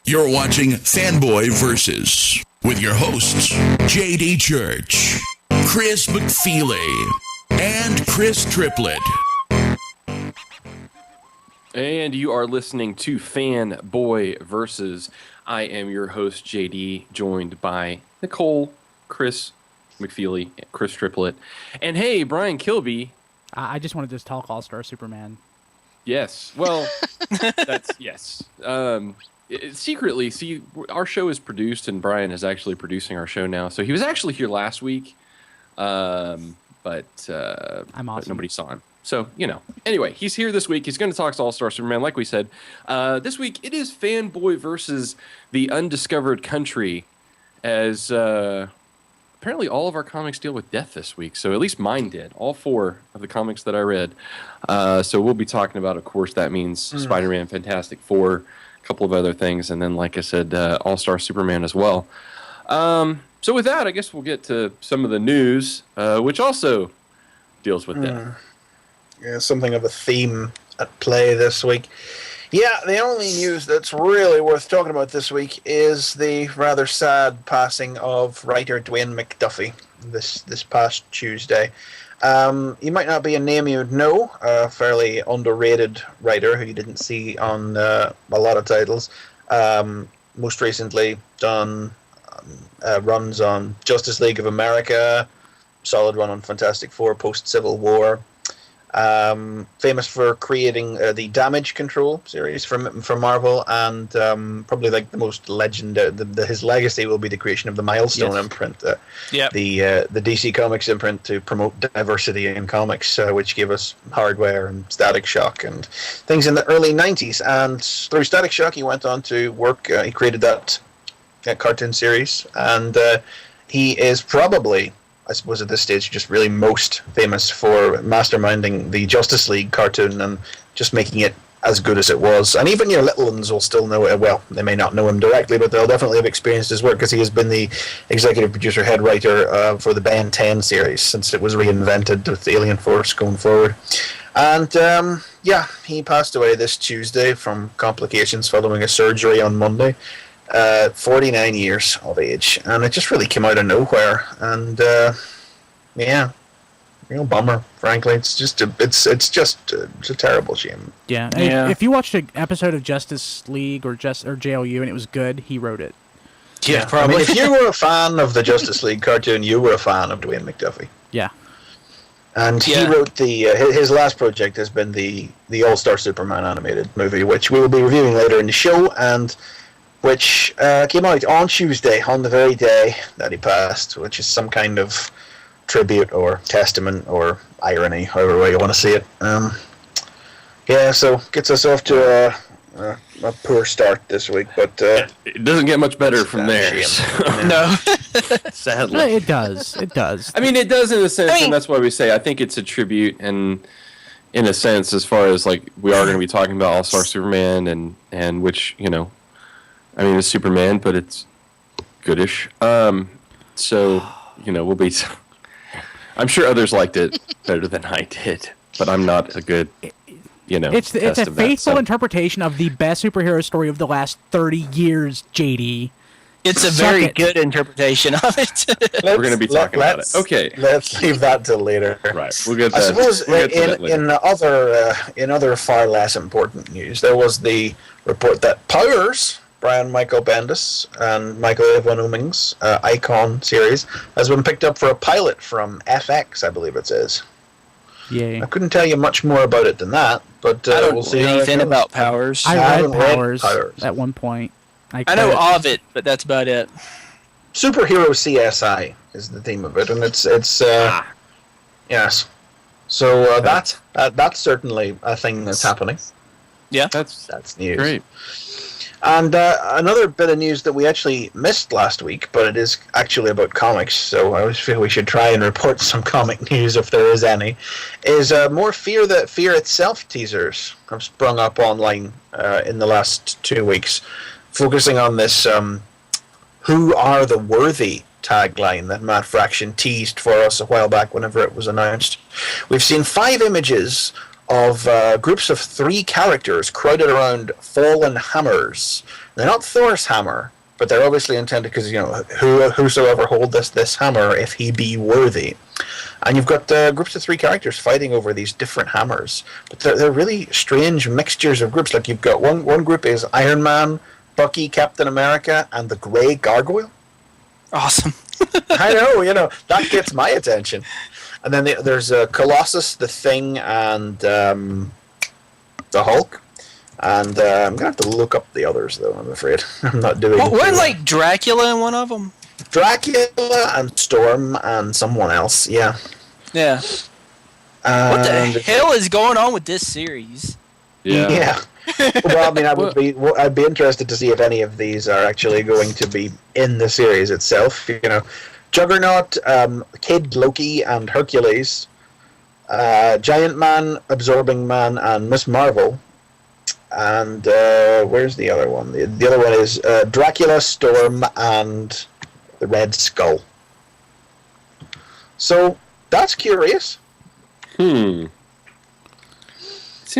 You're watching Fanboy Versus with your hosts, J.D. Church, Chris McFeely, and Chris Triplett. And you are listening to Fanboy Versus. I am your host, JD, joined by Nicole, Chris McFeely, Chris Triplett, and hey, Brian Kilby. I just wanted to talk All-Star Superman. Yes, well, that's yes. Secretly, see, our show is produced, and Brian is actually producing our show now. So he was actually here last week, but I'm awesome. nobody saw him. So, anyway, he's here this week. He's going to talk to All-Star Superman, like we said. This week, it is Fanboy versus the Undiscovered Country, as apparently all of our comics deal with death this week. So at least mine did. All 4 of the comics that I read. So we'll be talking about, of course, that means Spider-Man, Fantastic Four, a couple of other things, and then, like I said, All-Star Superman as well. So with that, I guess we'll get to some of the news, which also deals with death. Yeah, something of a theme at play this week. Yeah, the only news that's really worth talking about this week is the rather sad passing of writer Dwayne McDuffie this past Tuesday. He might not be a name you'd know, a fairly underrated writer who you didn't see on a lot of titles. Most recently done runs on Justice League of America, solid run on Fantastic Four post-Civil War. Famous for creating the Damage Control series from Marvel, and probably like the most his legacy will be the creation of the Milestone imprint, the DC Comics imprint to promote diversity in comics, which gave us Hardware and Static Shock and things in the early 90s. And through Static Shock, he went on to work. He created that cartoon series, and he is probably, I suppose at this stage, just really most famous for masterminding the Justice League cartoon and just making it as good as it was. And even your little ones will still know it. Well, they may not know him directly, but they'll definitely have experienced his work, because he has been the executive producer, head writer for the Ben 10 series since it was reinvented with Alien Force going forward. And he passed away this Tuesday from complications following a surgery on Monday. 49 years of age, and it just really came out of nowhere, and real bummer, frankly. It's just a terrible shame. Yeah. If you watched an episode of Justice League or JLU and it was good, he wrote it. Yeah, probably. I mean, if you were a fan of the Justice League cartoon, you were a fan of Dwayne McDuffie. Yeah. And he wrote his last project has been the All-Star Superman animated movie, which we will be reviewing later in the show, and which came out on Tuesday, on the very day that he passed, which is some kind of tribute or testament or irony, however way you want to see it. So gets us off to a poor start this week, but it doesn't get much better from there. No. Sadly. No, it does. It does. I mean, it does in a sense, and that's why we say I think it's a tribute, and in a sense, as far as like we are going to be talking about All-Star Superman, and which, I mean, it's Superman, but it's goodish. So, we'll be... I'm sure others liked it better than I did, but I'm not a good, It's a faithful interpretation of the best superhero story of the last 30 years, JD. It's a very good interpretation of it. We're going to be talking about it. Okay. Let's leave that till later. Right. We'll get that. I suppose in other far less important news, there was the report that Powers, Brian Michael Bendis and Michael Avon Oeming's Icon series, has been picked up for a pilot from FX, I believe it is. Yay. I couldn't tell you much more about it than that, but we'll see. Anything about Powers? I read Powers at one point. I know of it, but that's about it. Superhero CSI is the theme of it, and it's yes. So that's certainly a thing that's happening. Yeah, that's news. Great. And another bit of news that we actually missed last week, but it is actually about comics, so I always feel we should try and report some comic news if there is any, is more Fear Itself teasers have sprung up online in the last 2 weeks, focusing on this "Who are the worthy?" tagline that Matt Fraction teased for us a while back whenever it was announced. We've seen 5 images of groups of 3 characters crowded around fallen hammers. They're not Thor's hammer, but they're obviously intended because, whosoever hold this hammer, if he be worthy. And you've got groups of 3 characters fighting over these different hammers. But they're really strange mixtures of groups. Like you've got one group is Iron Man, Bucky, Captain America, and the Grey Gargoyle. Awesome. I know, that gets my attention. And then there's Colossus, the Thing, and the Hulk. And I'm going to have to look up the others, though, I'm afraid. I'm not doing it. Wasn't like Dracula in one of them? Dracula and Storm and someone else, yeah. Yeah. What the hell is going on with this series? Yeah. Well, I mean, I'd be interested to see if any of these are actually going to be in the series itself. Juggernaut, Kid Loki, and Hercules, Giant Man, Absorbing Man, and Miss Marvel. And where's the other one? The other one is Dracula, Storm, and the Red Skull. So that's curious. Seems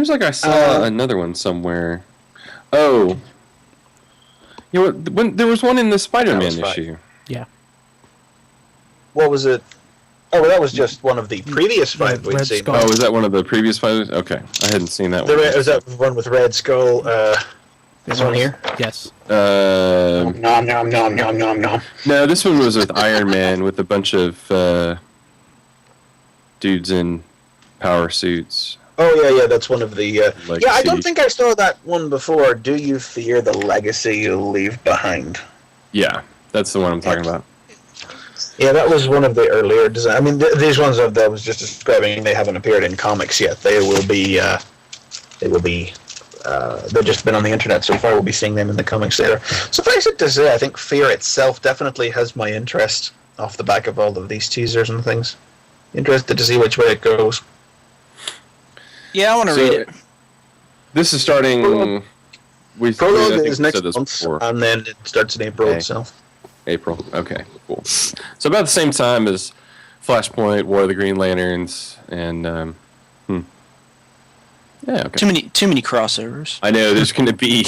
like I saw another one somewhere. Oh. When there was one in the Spider-Man issue. Yeah. What was it? Oh, well, that was just one of the previous 5 we'd seen. Oh, was that one of the previous 5? Okay, I hadn't seen that one. Was that one with Red Skull? This one here? Yes. Nom, nom, nom, nom, nom, nom. No, this one was with Iron Man with a bunch of dudes in power suits. Oh, yeah, that's one of the... yeah, I don't Legacy. think I saw that one before. Do you fear the legacy you'll leave behind? Yeah, that's the one I'm talking about. Yeah, that was one of the earlier designs. I mean, these ones that I was just describing, they haven't appeared in comics yet. They've just been on the internet so far. We'll be seeing them in the comics later. Suffice it to say, I think Fear itself definitely has my interest off the back of all of these teasers and things. Interested to see which way it goes. Yeah, I want to read it. This is starting... Prologue is next month, and then it starts in April itself. April. Okay, cool. So about the same time as Flashpoint, War of the Green Lanterns, and yeah, okay. Too many crossovers. I know there's going to be.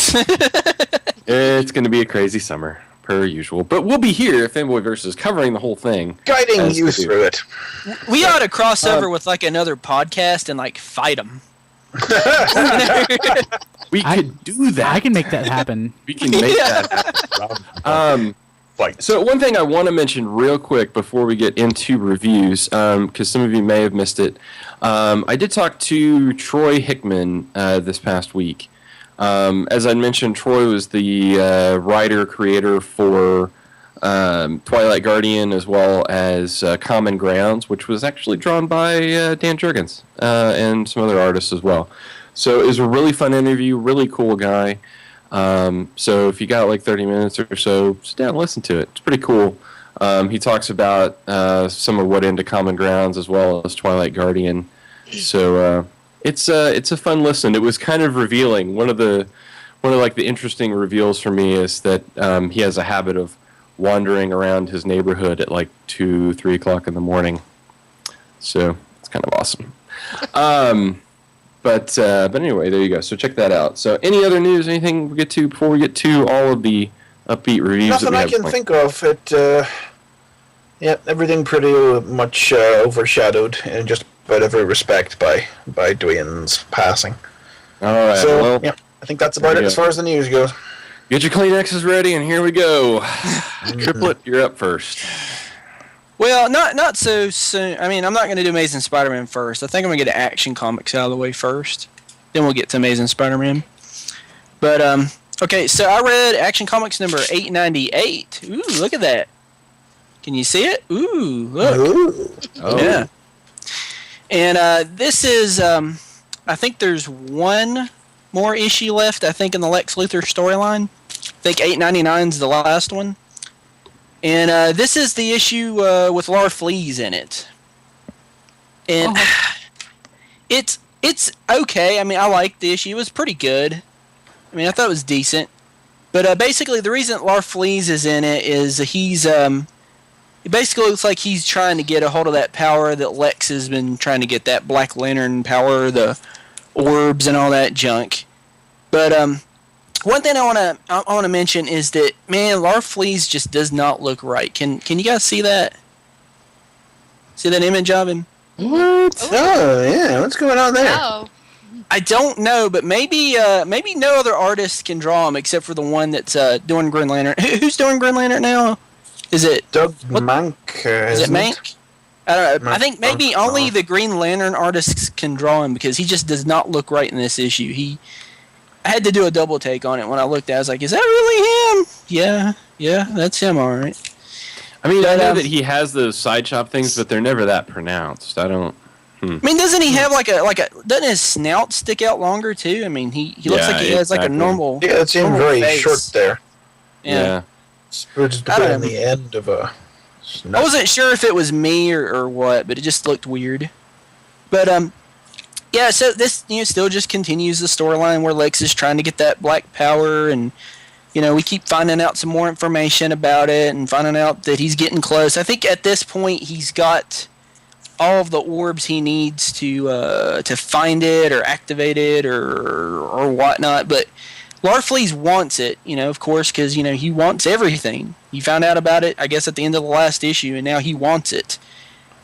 It's going to be a crazy summer per usual, but we'll be here, Fanboy Versus, covering the whole thing, guiding you through it. We ought to cross over with like another podcast and like fight them. We could do that. I can make that happen. We can make that happen. So one thing I want to mention real quick before we get into reviews, because some of you may have missed it, I did talk to Troy Hickman this past week. As I mentioned, Troy was the writer-creator for Twilight Guardian as well as Common Grounds, which was actually drawn by Dan Jurgens and some other artists as well. So it was a really fun interview, really cool guy. So if you got like 30 minutes or so, sit down and listen to it. It's pretty cool. He talks about some of what into Common Grounds as well as Twilight Guardian. So it's a fun listen. It was kind of revealing. One of the interesting reveals for me is that he has a habit of wandering around his neighborhood at like 2-3 o'clock in the morning. So it's kind of awesome. But anyway, there you go. So check that out. So any other news, anything we get to before we get to all of the upbeat reviews? Nothing I can think of. Everything pretty much overshadowed in just about every respect by Dwayne's passing. All right. So well, I think that's about it as far as the news goes. Get your Kleenexes ready, and here we go. Triplet, you're up first. Well, not so soon. I mean, I'm not going to do Amazing Spider-Man first. I think I'm going to get Action Comics out of the way first. Then we'll get to Amazing Spider-Man. But, okay, so I read Action Comics number 898. Ooh, look at that. Can you see it? Ooh, look. Ooh. Oh. Yeah. And this is, I think there's one more issue left, I think, in the Lex Luthor storyline. I think 899 is the last one. And this is the issue with Lar Fleas in it. And it's okay. I mean, I liked the issue. It was pretty good. I mean, I thought it was decent. But basically, the reason Lar Fleas is in it is he's... it basically looks like he's trying to get a hold of that power that Lex has been trying to get, that Black Lantern power, the orbs and all that junk. But one thing I want to mention is that, man, Larfleeze just does not look right. Can you guys see that? See that image of him? What? Oh, yeah. What's going on there? Oh. I don't know, but maybe no other artist can draw him except for the one that's doing Green Lantern. Who's doing Green Lantern now? Is it Doug Mank? Is it Mank? I don't know. I think maybe Mank. only the Green Lantern artists can draw him because he just does not look right in this issue. I had to do a double take on it when I looked at it. I was like, is that really him? Yeah, that's him, all right. I mean, I know that he has those side chop things, but they're never that pronounced. I don't... I mean, doesn't he have like a doesn't his snout stick out longer too? I mean, he looks like he has like a normal. Yeah, it seemed very face. short there. Yeah. We're just on the end of a snout. I wasn't sure if it was me or what, but it just looked weird. But yeah. So this still just continues the storyline where Lex is trying to get that black power, and we keep finding out some more information about it and finding out that he's getting close. I think at this point he's got all of the orbs he needs to find it or activate it or whatnot. But Larfleeze wants it, of course, because he wants everything. He found out about it, I guess, at the end of the last issue, and now he wants it.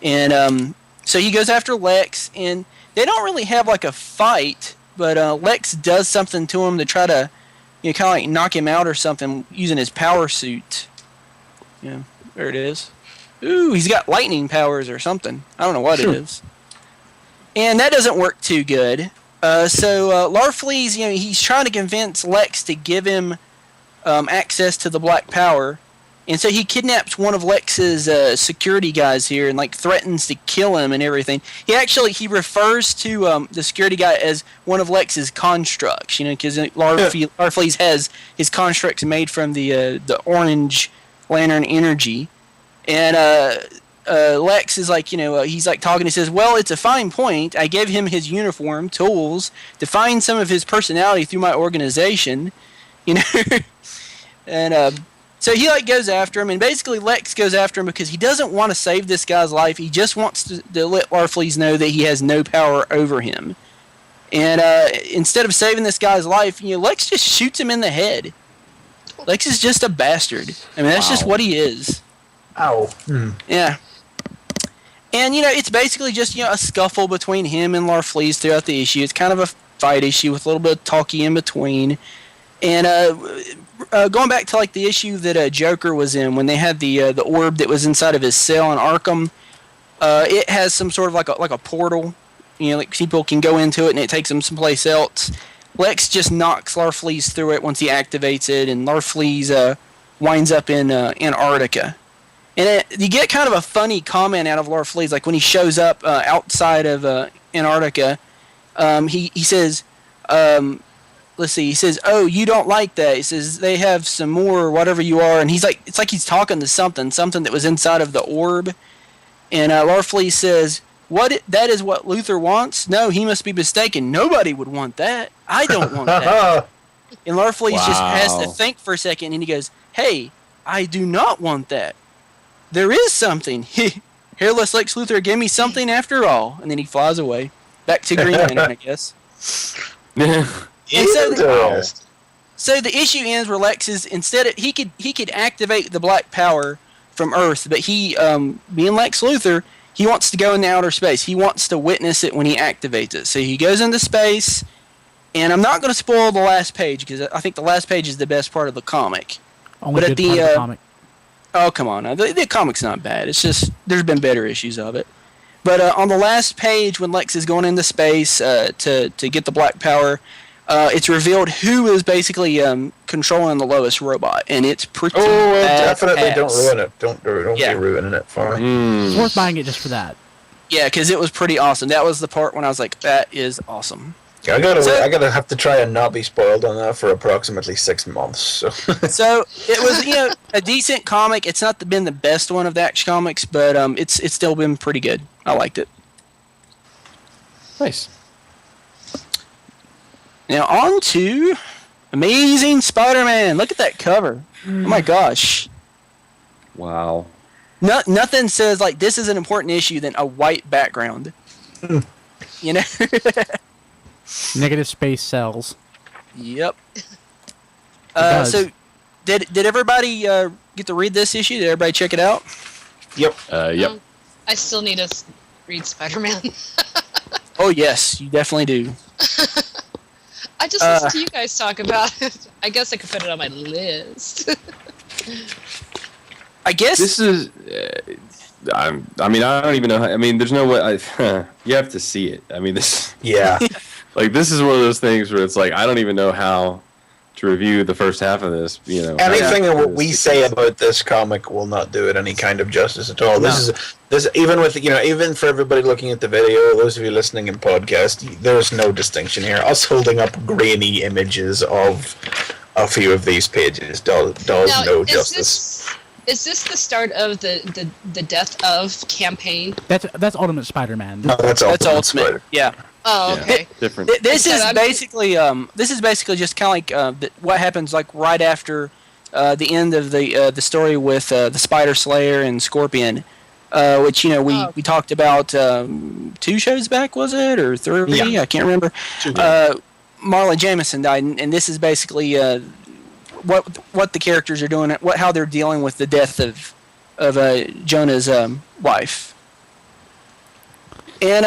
And so he goes after Lex, and they don't really have like a fight, but Lex does something to him to try to kind of like knock him out or something using his power suit. Yeah, there it is. Ooh, he's got lightning powers or something. I don't know what it is. And that doesn't work too good. So Larfleeze, he's trying to convince Lex to give him access to the black power. And so he kidnaps one of Lex's security guys here and like threatens to kill him and everything. He refers to the security guy as one of Lex's constructs, because Larfleeze has his constructs made from the Orange Lantern energy. And Lex is like, he's like talking. He says, well, it's a fine point. I gave him his uniform, tools, to find some of his personality through my organization, And so he like goes after him. And basically Lex goes after him because he doesn't want to save this guy's life. He just wants to let Larfleeze know that he has no power over him. And instead of saving this guy's life, Lex just shoots him in the head. Lex is just a bastard. I mean, that's just what he is. Ow. Yeah. And, it's basically just, a scuffle between him and Larfleeze throughout the issue. It's kind of a fight issue with a little bit of talky in between. And going back to, like, the issue that Joker was in, when they had the orb that was inside of his cell in Arkham, it has some sort of like a portal. Like people can go into it and it takes them someplace else. Lex just knocks Larfleeze through it once he activates it, and Larfleeze winds up in Antarctica. And you get kind of a funny comment out of Larfleeze, like when he shows up outside of Antarctica. He says, let's see, he says, oh, you don't like that. He says, they have some more, or whatever you are. And he's like, it's like he's talking to something that was inside of the orb. And Larfleeze says, that is what Luther wants? No, he must be mistaken. Nobody would want that. I don't want that. And Larfleeze just has to think for a second, and he goes, hey, I do not want that. There is something. Hairless Lex Luthor gave me something after all. And then he flies away. Back to Green Lantern, I guess. So the issue ends where Lex is, he could activate the black power from Earth, but he, being Lex Luthor, he wants to go into outer space. He wants to witness it when he activates it. So he goes into space, and I'm not going to spoil the last page, because I think the last page is the best part of the comic. Only good part of the comic. Oh, come on. The comic's not bad. It's just, there's been better issues of it. But on the last page, when Lex is going into space to get the black power, it's revealed who is basically controlling the Lois robot, and it's pretty definitely don't ruin it. Don't be ruining it for me. It's worth buying it just for that. Yeah, because it was pretty awesome. That was the part when I was like, that is awesome. Yeah, I gotta have to try and not be spoiled on that for approximately 6 months. So, so it was a decent comic. It's not been the best one of the Action Comics, but it's still been pretty good. I liked it. Nice. Now on to Amazing Spider-Man. Look at that cover. Oh my gosh. Wow. Nothing says like this is an important issue than a white background. Negative space cells. Yep. does. So, did everybody get to read this issue? Did everybody check it out? Yep. Yep. I still need to read Spider-Man. Oh yes, you definitely do. I just listened to you guys talk about it. I guess I could put it on my list. I guess This is. I mean, I don't even know. I mean, there's no way. You have to see it. I mean, this. Yeah. Like, this is one of those things where it's like I don't even know how to review the first half of this. You know, Anything that we say about this comic will not do it any kind of justice at all. No. This even with even for everybody looking at the video, those of you listening in podcast, there's no distinction here. Us holding up grainy images of a few of these pages does Now, no is justice. Is this the start of the Death of campaign? That's Ultimate Spider-Man. No, that's Ultimate. Spider. Yeah. Oh, Yeah. okay. Different. This is I'm- basically just kind of like what happens like right after the end of the story with the Spider Slayer and Scorpion, which we talked about 2 shows back, was it, or 3? Yeah. I can't remember. Marla Jameson died, and this is basically what the characters are doing, how they're dealing with the death of Jonah's wife, and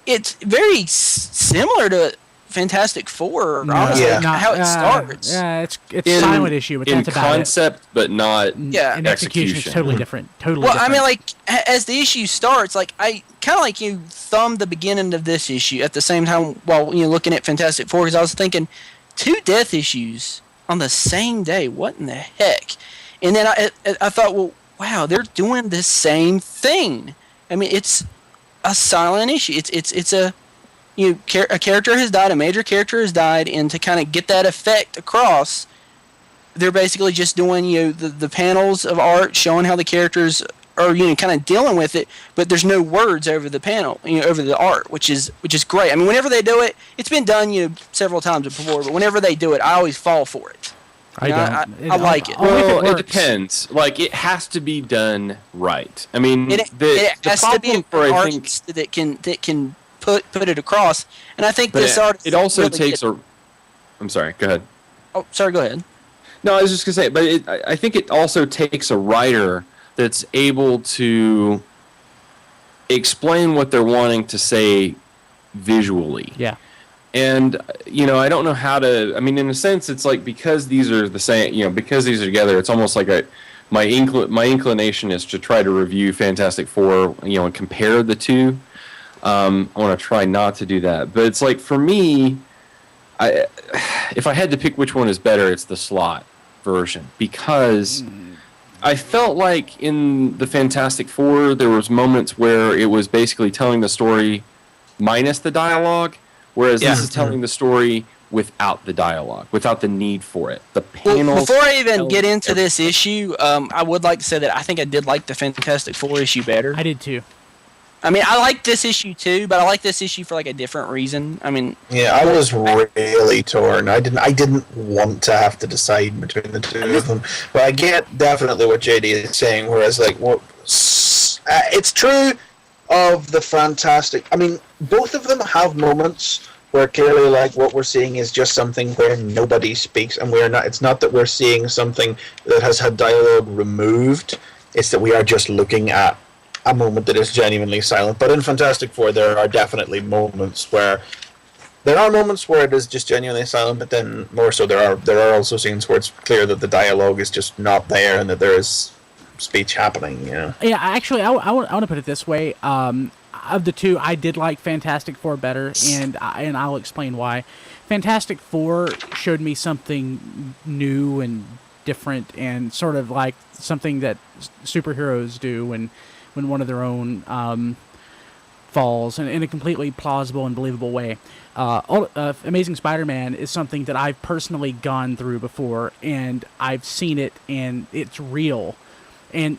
it's very similar to Fantastic Four, honestly, Yeah. how it starts. Yeah, it's silent issue, but in that's about concept, but not. it. Yeah. And execution is execution. totally different. Totally Well, different. I mean, like as the issue starts, like I kind of like you thumbed the beginning of this issue at the same time while looking at Fantastic Four, because I was thinking 2 death issues on the same day. What in the heck? And then I thought, well, wow, they're doing the same thing. I mean, it's a silent issue. It's a a character has died, a major character has died, and to kind of get that effect across, they're basically just doing the panels of art showing how the characters are kind of dealing with it, but there's no words over the panel, over the art, which is great. I mean, whenever they do it, it's been done several times before, but whenever they do it, I always fall for it. I don't. I like it. Only if Well, it works. depends. Like, it has to be done right. I mean, It the has to be problem an for I think, artist that can put it across, and I think but this artist. it also really takes did. a. I'm sorry. Go ahead. Oh, sorry. Go ahead. No, I was just gonna say, but I think it also takes a writer that's able to explain what they're wanting to say visually. Yeah. And I don't know how to. I mean, in a sense, it's like because these are the same. Because these are together, it's almost like my inclination is to try to review Fantastic Four. And compare the two. I want to try not to do that, but it's like for me, if I had to pick which one is better, it's the slot version because I felt like in the Fantastic Four there was moments where it was basically telling the story minus the dialogue, whereas this is telling the story without the dialogue, without the need for it. The panels. Well, before I even tell get into everything. this issue, I would like to say that I think I did like the Fantastic Four issue better. I did too. I mean, I like this issue too, but I like this issue for like a different reason. I mean, Yeah, I was really torn. I didn't want to have to decide between the two of them, but I get definitely what JD is saying. Whereas, like, it's true of the Fantastic. I mean, both of them have moments where clearly, like, what we're seeing is just something where nobody speaks, and we're not. It's not that we're seeing something that has had dialogue removed. It's that we are just looking at a moment that is genuinely silent. But in Fantastic Four, there are definitely moments where it is just genuinely silent. But then more so, there are also scenes where it's clear that the dialogue is just not there and that there is speech happening. Yeah, actually, I want to put it this way. Of the two, I did like Fantastic Four better, and I'll explain why. Fantastic Four showed me something new and different, and sort of like something that superheroes do when one of their own falls, in a completely plausible and believable way. Amazing Spider-Man is something that I've personally gone through before, and I've seen it, and it's real, and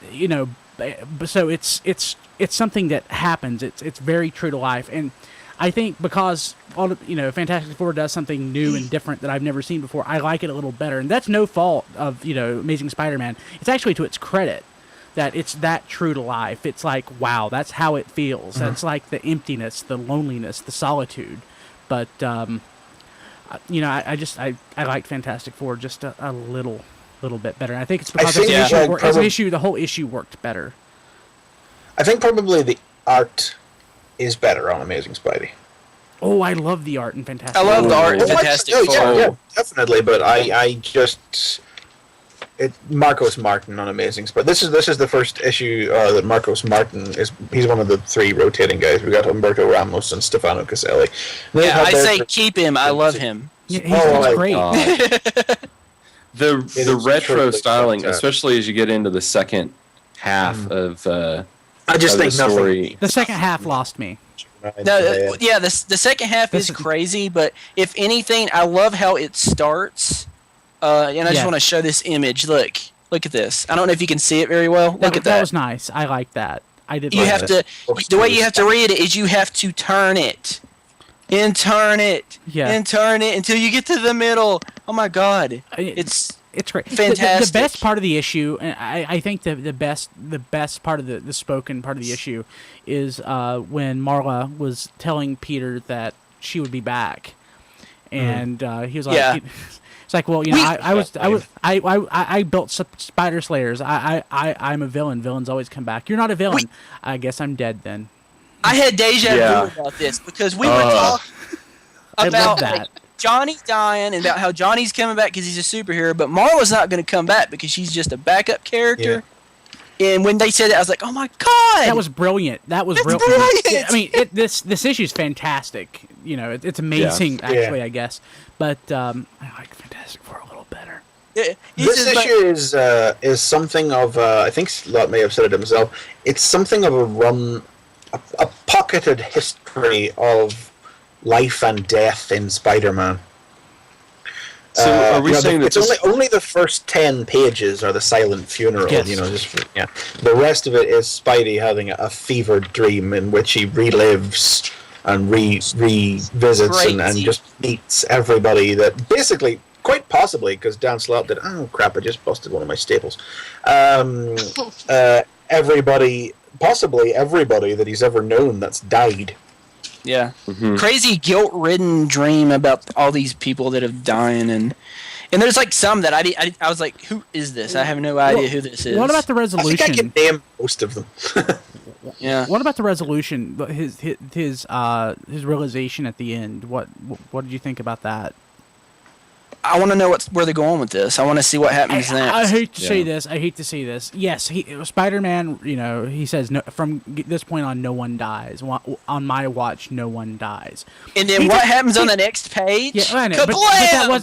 so it's something that happens. It's very true to life, and I think because Fantastic Four does something new and different that I've never seen before, I like it a little better, and that's no fault of Amazing Spider-Man. It's actually to its credit that it's that true to life. It's like, wow, that's how it feels. That's like the emptiness, the loneliness, the solitude. But I like Fantastic Four just a little bit better. And I think it's because the whole issue worked better. I think probably the art is better on Amazing Spidey. Oh, I love the art in Fantastic Four. I love the art in Fantastic Four. Yeah, definitely. But Marcos Martin on Amazing Spidey. This is the first issue that Marcos Martin he's one of the 3 rotating guys. We got Humberto Ramos and Stefano Caselli. I say keep him. I love him. Yeah, he's great. The retro styling, fantastic. Especially as you get into the second half of I just think the story. Nothing. The second half lost me. The second half is crazy, but if anything, I love how it starts. And I just want to show this image. Look at this. I don't know if you can see it very well. Look at that. That was nice. I like that. I did. You have to. The way you have to read it is you have to turn it, and turn it, and turn it until you get to the middle. Oh my God! It's great. Fantastic. The best part of the issue, and I think the best part of the spoken part of the issue is when Marla was telling Peter that she would be back, and he was like, it's like, well, I built spider slayers. I'm a villain. Villains always come back. You're not a villain. I guess I'm dead then. I had deja vu about this because we were talking about that. Johnny dying and about how Johnny's coming back because he's a superhero, but Marla's not going to come back because she's just a backup character. Yeah. And when they said that, I was like, "Oh my God, that was brilliant! That was brilliant!" I mean, this issue is fantastic. It's amazing, actually, I guess. But I like Fantastic Four a little better. This issue is something of I think Slott may have said it himself. It's something of a pocketed history of life and death in Spider-Man. So are we saying that it's only the first 10 pages are the silent funeral? Yes. The rest of it is Spidey having a fevered dream in which he relives and revisits and just meets everybody that basically, quite possibly, because Dan Slott did. Oh crap! I just busted one of my staples. Possibly everybody that he's ever known that's died. Yeah. Mm-hmm. Crazy guilt-ridden dream about all these people that have died, and there's like some that I was like, who is this? I have no idea who this is. What about the resolution? I think I can name most of them. Yeah. What about the resolution? His realization at the end. What did you think about that? I want to know where they're going with this. I want to see what happens next. I hate to say this. Yes, Spider-Man. He says no, from this point on, no one dies. On my watch, no one dies. And then what happens on the next page? Yeah, I know, but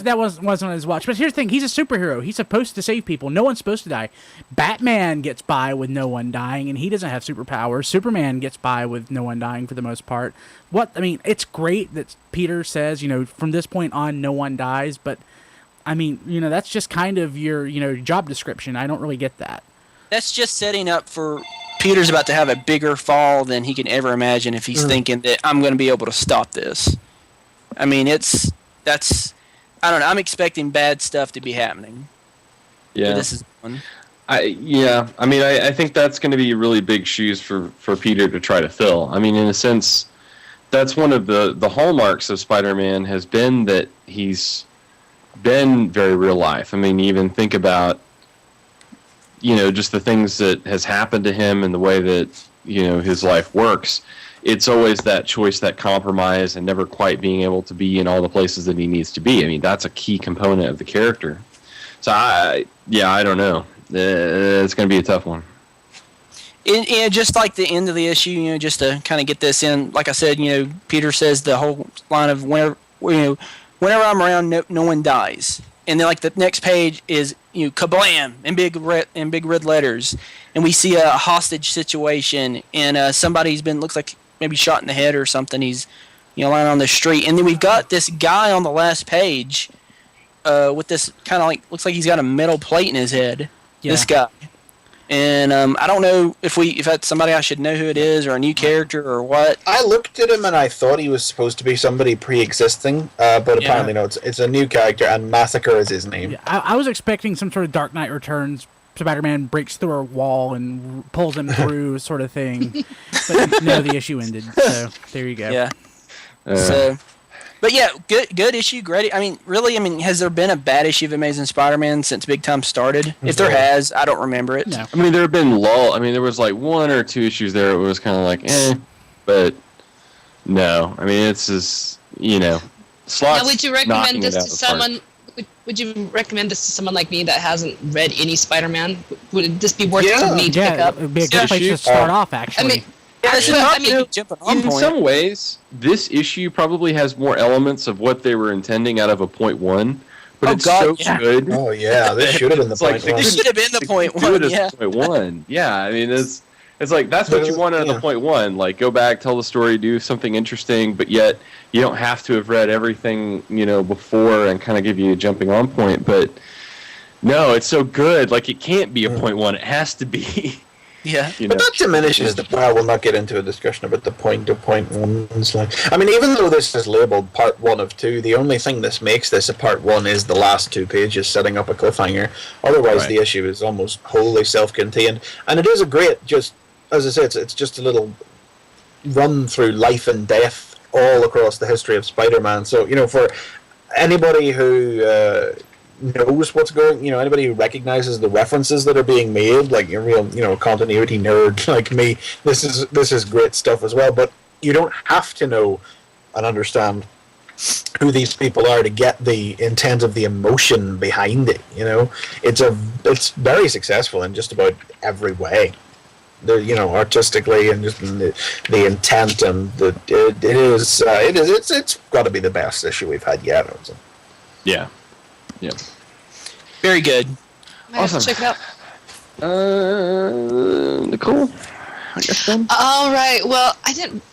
that wasn't on his watch. But here's the thing: he's a superhero. He's supposed to save people. No one's supposed to die. Batman gets by with no one dying, and he doesn't have superpowers. Superman gets by with no one dying for the most part. It's great that Peter says, from this point on, no one dies, but. I mean, that's just kind of your, job description. I don't really get that. That's just setting up for Peter's about to have a bigger fall than he can ever imagine if he's thinking that I'm going to be able to stop this. I mean, I don't know. I'm expecting bad stuff to be happening. Yeah. This is one. I think that's going to be really big shoes for Peter to try to fill. I mean, in a sense, that's one of the hallmarks of Spider-Man has been that he's been very real life. I mean, even think about, just the things that has happened to him and the way that, his life works. It's always that choice, that compromise, and never quite being able to be in all the places that he needs to be. I mean, that's a key component of the character. So, I don't know. It's going to be a tough one. And just like the end of the issue, just to kind of get this in, like I said, Peter says the whole line of whenever I'm around, no one dies. And then, like, the next page is, kablam, in big red letters. And we see a hostage situation, and somebody's looks like maybe shot in the head or something. He's, lying on the street. And then we've got this guy on the last page with this kind of looks like he's got a metal plate in his head. Yeah. This guy. And I don't know if that's somebody I should know who it is, or a new character, or what. I looked at him and I thought he was supposed to be somebody pre-existing, but apparently no, it's a new character, and Massacre is his name. Yeah, I was expecting some sort of Dark Knight Returns, Spider-Man breaks through a wall and pulls him through sort of thing. But no, the issue ended, so there you go. Yeah. So But yeah, good issue, great. I mean, really, has there been a bad issue of Amazing Spider-Man since Big Time started? If there has, I don't remember it. No. I mean, there have been there was like 1 or 2 issues there. It was kind of like, but no. I mean, it's just, Slott's Now, would you recommend knocking this it out to of the park. someone? Would you recommend this to someone like me that hasn't read any Spider-Man? Would this be worth it for me to pick up? It'd be a good place to start off, actually. I mean, Yeah, this is I not mean, jumping on In point. some ways, this issue probably has more elements of what they were intending out of a point 1, but Oh, it's God, so yeah. good. Oh yeah, this should have been the It's like, point. This should have been the point Do it one. as Yeah. point 1. Yeah, I mean, it's like that's what you want out of the point 1. Like, go back, tell the story, do something interesting, but yet you don't have to have read everything, before and kind of give you a jumping on point. But no, it's so good. Like, it can't be a point 1. It has to be. Yeah. But that diminishes the. I will not get into a discussion about the point-to-point ones. Even though this is labeled part 1 of 2, the only thing this makes this a part 1 is the last 2 pages setting up a cliffhanger. Otherwise, Right. the issue is almost wholly self-contained, and it is a great. Just as I said, it's just a little run through life and death all across the history of Spider-Man. So for anybody who. Knows what's going, anybody who recognizes the references that are being made, like a real, continuity nerd like me, this is great stuff as well. But you don't have to know and understand who these people are to get the intent of the emotion behind it. It's very successful in just about every way. Artistically and just the intent and it's got to be the best issue we've had yet. Yeah. Very good. I have to check it out. Nicole, I guess then. All right. Well,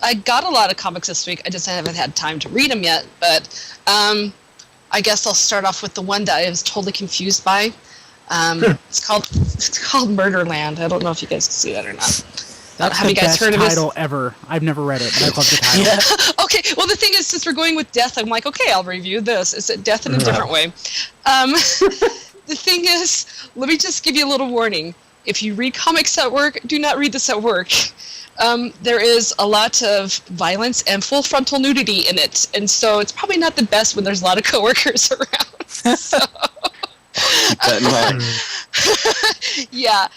I got a lot of comics this week. I just haven't had time to read them yet. But I guess I'll start off with the one that I was totally confused by. It's called Murderland. I don't know if you guys can see that or not. That's have the you guys best heard of title ever. I've never read it, but I love the title. Yeah. Okay, well, the thing is, since we're going with death, I'm like, okay, I'll review this. It's death in a different way. The thing is, let me just give you a little warning. If you read comics at work, do not read this at work. There is a lot of violence and full frontal nudity in it, and so it's probably not the best when there's a lot of coworkers around. So, Keep that in mind. yeah,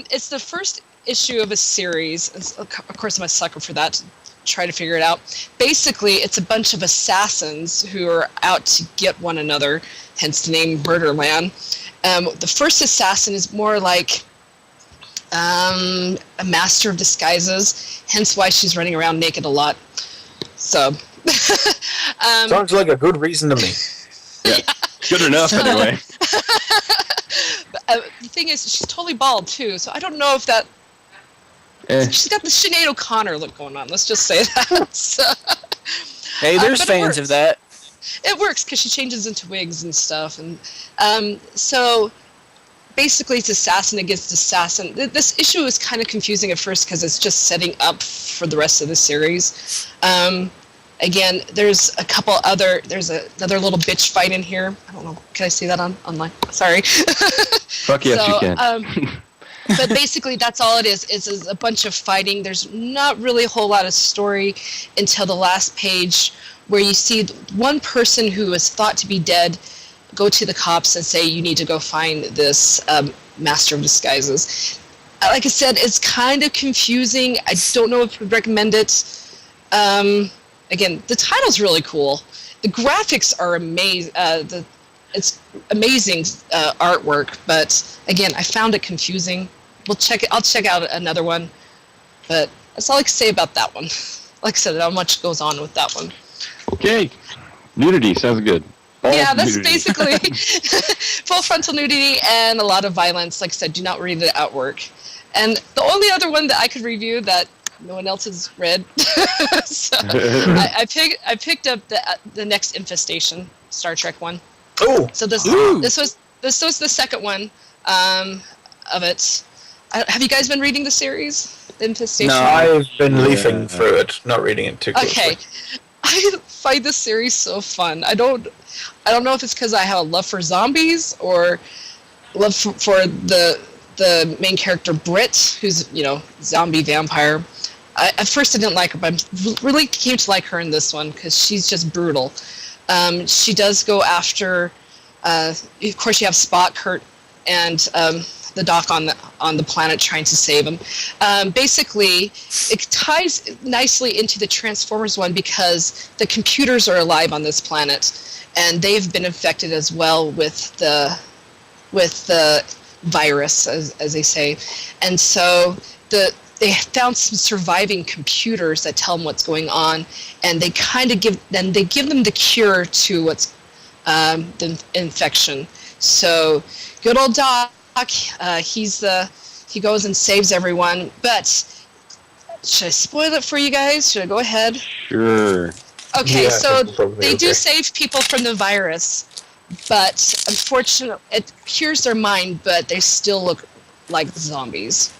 it's the first issue of a series. Of course, I'm a sucker for that. Try to figure it out. Basically, it's a bunch of assassins who are out to get one another, hence the name Murderland. The first assassin is more like a master of disguises, hence why she's running around naked a lot. So, Sounds like a good reason to me. Yeah. Good enough, anyway. the thing is, she's totally bald too, so I don't know if that. She's got the Sinead O'Connor look going on. Let's just say that. So, Hey, there's but fans of that. It works because she changes into wigs and stuff, and so basically it's assassin against assassin. This issue is kind of confusing at first because it's just setting up for the rest of the series. Again, there's another little bitch fight in here. I don't know. Can I see that online? Sorry. Fuck yes, you can. But basically, that's all it is. It's a bunch of fighting. There's not really a whole lot of story until the last page, where you see one person who is thought to be dead go to the cops and say, you need to go find this master of disguises. Like I said, it's kind of confusing. I don't know if I'd recommend it. Again, the title's really cool. The graphics are amazing. It's amazing artwork, but again, I found it confusing. I'll check out another one, but that's all I can say about that one. Like I said, not much goes on with that one. Okay. Nudity sounds good. All Yeah, that's nudity. basically full frontal nudity and a lot of violence. Like I said, do not read it at work. And the only other one that I could review that no one else has read, so I picked up the next Infestation Star Trek one. Oh, So this was the second one of it. Have you guys been reading the series, the Infestation? No. I've been leafing through it, not reading it too closely. Okay, I find this series so fun. I don't know if it's because I have a love for zombies or love for the main character Britt, who's zombie vampire. at first I didn't like her, but I really came to like her in this one because she's just brutal. She does go after, of course, you have Spock, Kurt, and the Doc on the planet trying to save him. Basically, it ties nicely into the Transformers one because the computers are alive on this planet, and they've been infected as well with the virus, as they say, and so they found some surviving computers that tell them what's going on, and they kind of give them the cure to what's the infection. So good old Doc, he goes and saves everyone. But should I spoil it for you guys? Should I go ahead? Sure. Okay, Yeah, so probably they do okay. save people from the virus, but unfortunately, it cures their mind, but they still look like zombies.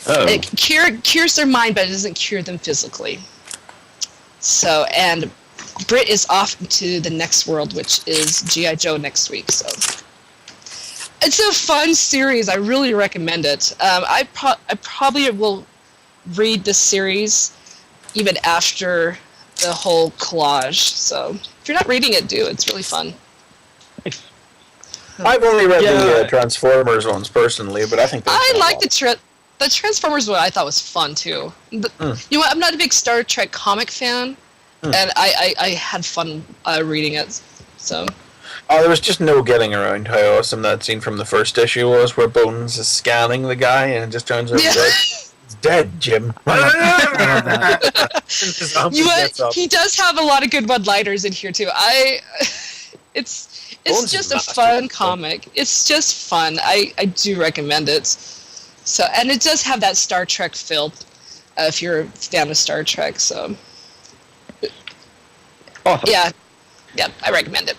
Oh. It cures their mind, but it doesn't cure them physically. So, and Britt is off to the next world, which is G.I. Joe next week. So, it's a fun series. I really recommend it. I probably will read this series even after the whole collage. So, if you're not reading it, do. It's really fun. I've only read the Yeah. Transformers ones personally, but I think I like the Transformers one. I thought was fun too. You know what? I'm not a big Star Trek comic fan, and I had fun reading it. So Oh, there was just no getting around how awesome that scene from the first issue was, where Bones is scanning the guy and it just turns out Yeah. he's dead, Jim. you know, he does have a lot of good one-liners in here too. It's Bones just is a massive. fun comic. It's just fun. I do recommend it. So, and it does have that Star Trek feel, if you're a fan of Star Trek. So, Awesome. yeah, I recommend it.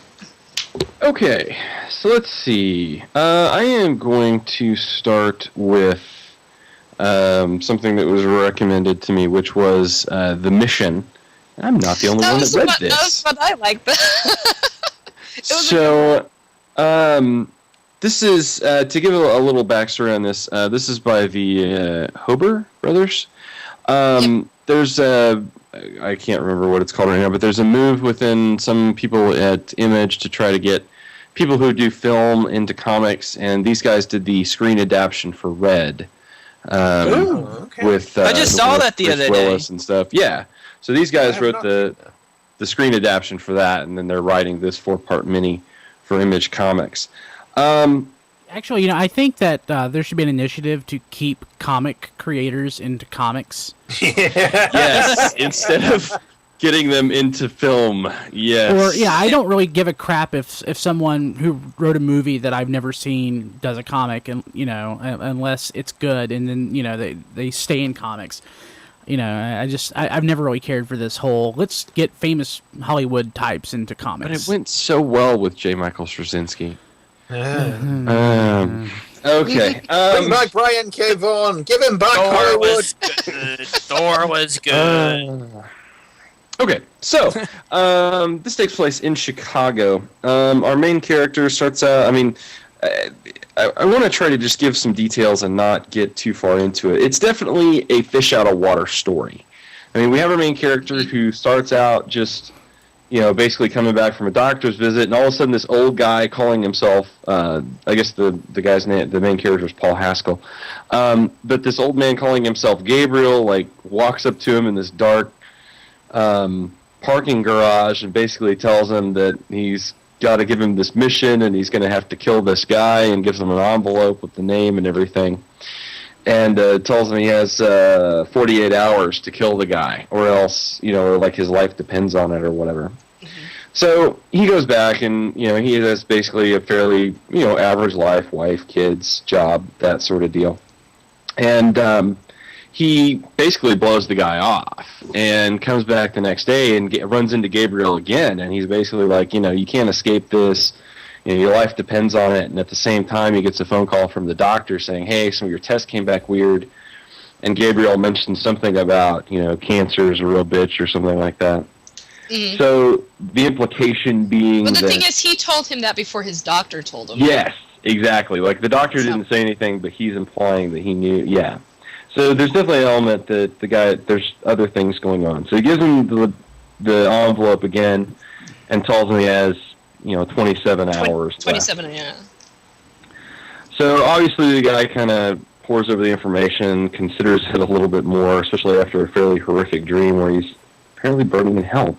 Okay, so let's see. I am going to start with something that was recommended to me, which was The Mission. I'm not the only one that read this. That was what I liked. So, this is, to give a little backstory on this, this is by the Hober brothers. There's a, I can't remember what it's called right now, but there's a move within some people at Image to try to get people who do film into comics, and these guys did the screen adaptation for Red. Okay. With I just saw that the Bruce other day. Willis and stuff. Yeah. So these guys have wrote not the screen adaptation for that, and then they're writing this 4-part mini for Image Comics. Actually, you know, I think that there should be an initiative to keep comic creators into comics. Yes, instead of getting them into film. Yes. Or, yeah, I don't really give a crap if someone who wrote a movie that I've never seen does a comic, and you know, unless it's good, and then you know they stay in comics. You know, I've never really cared for this whole let's get famous Hollywood types into comics. But it went so well with J. Michael Straczynski. Okay. Bring back Brian K. Vaughan. Give him back Hollywood. Thor was good. Okay, so this takes place in Chicago. Our main character starts out. I mean, I want to try to just give some details and not get too far into it. It's definitely a fish out of water story. I mean, we have our main character who starts out just, you know, basically coming back from a doctor's visit, and all of a sudden this old guy calling himself, I guess the guy's name, the main character is Paul Haskell, but this old man calling himself Gabriel, like, walks up to him in this dark parking garage and basically tells him that he's got to give him this mission and he's going to have to kill this guy, and gives him an envelope with the name and everything, and tells him he has 48 hours to kill the guy, or else, you know, or like his life depends on it or whatever. So he goes back, and you know, he has basically a fairly, you know, average life, wife, kids, job, that sort of deal, and he basically blows the guy off and comes back the next day and runs into Gabriel again, and he's basically like, you know, you can't escape this, you know, your life depends on it. And at the same time, he gets a phone call from the doctor saying, hey, some of your tests came back weird, and Gabriel mentioned something about, you know, cancer is a real bitch or something like that. Mhm. So the implication being But the that, thing is, he told him that before his doctor told him. yes, exactly. Like, the doctor So- didn't say anything, but he's implying that he knew. Yeah. So there's definitely an element that there's other things going on. So he gives him the envelope again and tells him he has, 27 hours 27, left. yeah. So obviously the guy kind of pores over the information, considers it a little bit more, especially after a fairly horrific dream where he's apparently burning in hell.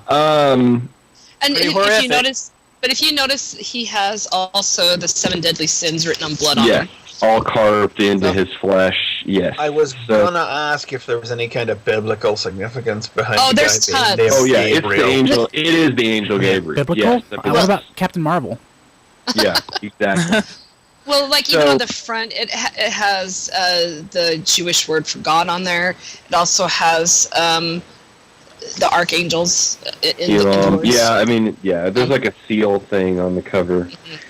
And Pretty if horrific. you notice, he has also the 7 deadly sins written on blood on Yeah, him. all carved into his flesh. Yes. I was So- gonna ask if there was any kind of biblical significance behind. Oh, the there's guy being tons. named Oh yeah, it's the Gabriel. angel. It is the angel Gabriel. Biblical? Yes, What about Captain Marvel? Yeah, exactly. Well, like even So- on the front, it has the Jewish word for God on there. It also has the archangels in the doors. Yeah, there's like a seal thing on the cover.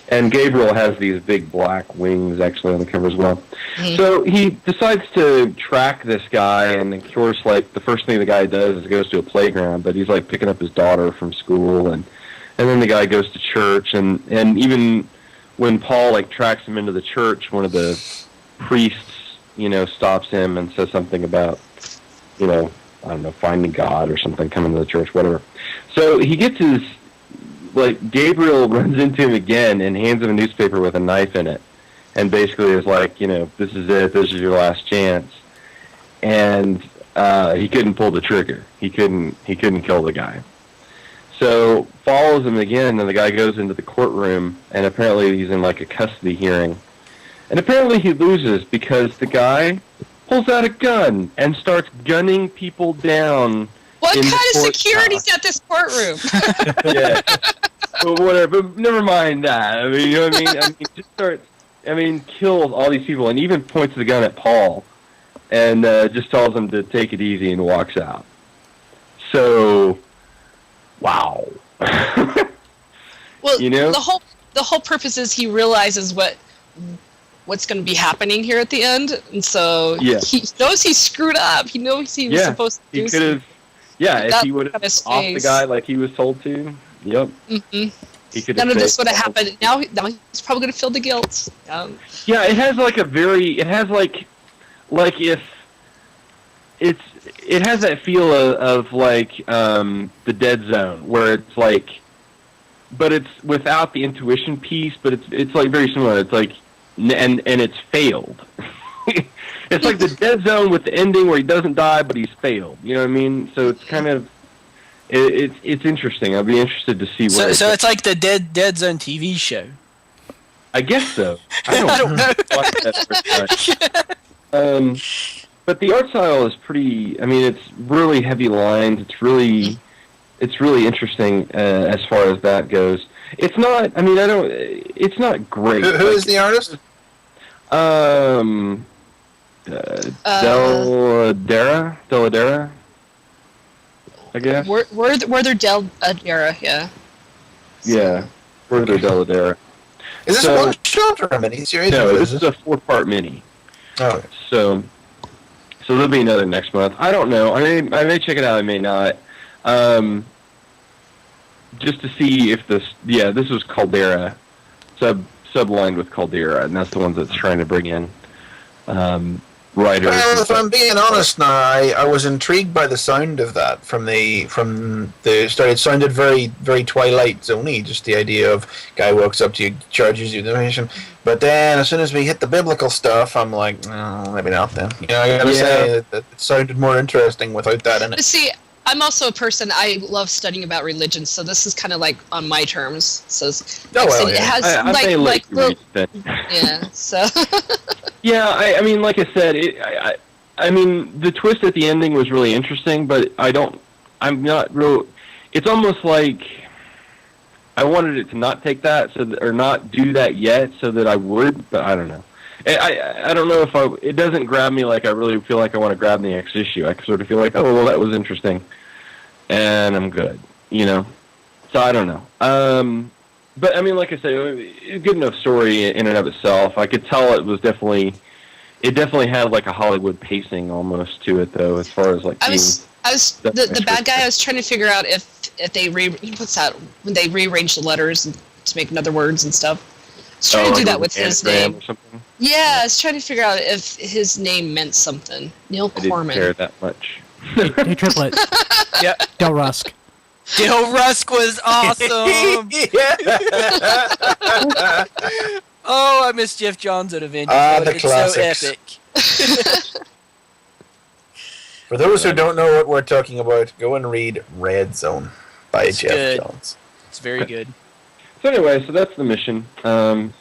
And Gabriel has these big black wings actually on the cover as well. Mhm. So he decides to track this guy, and of course, like, the first thing the guy does is goes to a playground, but he's like picking up his daughter from school, and then the guy goes to church, and even when Paul like tracks him into the church, one of the priests, stops him and says something about, I don't know, finding God or something, coming to the church, whatever. So he gets Gabriel runs into him again and hands him a newspaper with a knife in it. And basically is like, this is it, this is your last chance. And he couldn't pull the trigger. He couldn't kill the guy. So follows him again, and the guy goes into the courtroom, and apparently he's in like a custody hearing. And apparently he loses because the guy pulls out a gun and starts gunning people down. What in kind the of security's courthouse. at this courtroom? Yeah. But whatever. But never mind that. I mean, you know what I mean? Just starts. Kills all these people, and even points the gun at Paul, and just tells him to take it easy and walks out. So, wow. Well, the whole purpose is he realizes what's going to be happening here at the end, and so Yeah. he knows he's screwed up. He knows he was supposed to do He could have. Yeah, if That he would look on have his off the face. guy like he was told to. Yep. something. He could None of this saved would have Paul. happened. Now he's probably going to feel the guilt. Yeah, it has like it has that feel of like the Dead Zone, where it's like, but it's without the intuition piece, but it's like very similar. It's like, and it's failed. It's like the Dead Zone with the ending where he doesn't die, but he's failed. You know what I mean? So it's kind of, it's interesting. I'll be interested to see where. So it's like the Dead Zone TV show. I guess so. I don't know. watch that very much. But the art style is pretty. It's really heavy lines. It's really interesting as far as that goes. It's not. It's not great. Who is the artist? Deladera, I guess. Werther Dell'Edera, yeah. Yeah, Werther Deladera. Is this So- a one shot or a mini series? No, this is a 4-part mini. Oh, So there'll be another next month. I don't know. I may check it out. I may not. Just to see if this was Caldera, sublined with Caldera, and that's the ones that's trying to bring in writers. well, if I'm being honest now, I was intrigued by the sound of that from the start. It sounded very, very Twilight Zoney, just the idea of guy walks up to you, charges you with information. But then as soon as we hit the biblical stuff, I'm like, no, maybe not then. I gotta say that it sounded more interesting without that in it. But see, I'm also a person, I love studying about religion, so this is kind of like on my terms. So it has I may let you read that. yeah, so Yeah, like I said, the twist at the ending was really interesting, but I'm not real. It's almost like I wanted it to not take that, or not do that yet, so that I would, but I don't know. I don't know if it doesn't grab me like I really feel like I want to grab the next issue. I sort of feel like, oh, well, that was interesting, and I'm good, So I don't know. But like I said, a good enough story in and of itself. I could tell it definitely had like a Hollywood pacing almost to it, though, as far as like. The bad guy. I was trying to figure out if they when they rearrange the letters to make other words and stuff. was trying to do like that with his name. Or something? Yeah, I was trying to figure out if his name meant something. Neil I didn't Corman. care that much. Hey, Triplet. Yep. Del Rusk. Dill Rusk was awesome. Oh, I miss Jeff Johns at Avengers. The It's classics. so epic. For those who don't know what we're talking about, go and read Red Zone by It's Jeff good. Johns. It's very good. So anyway, so that's the mission. I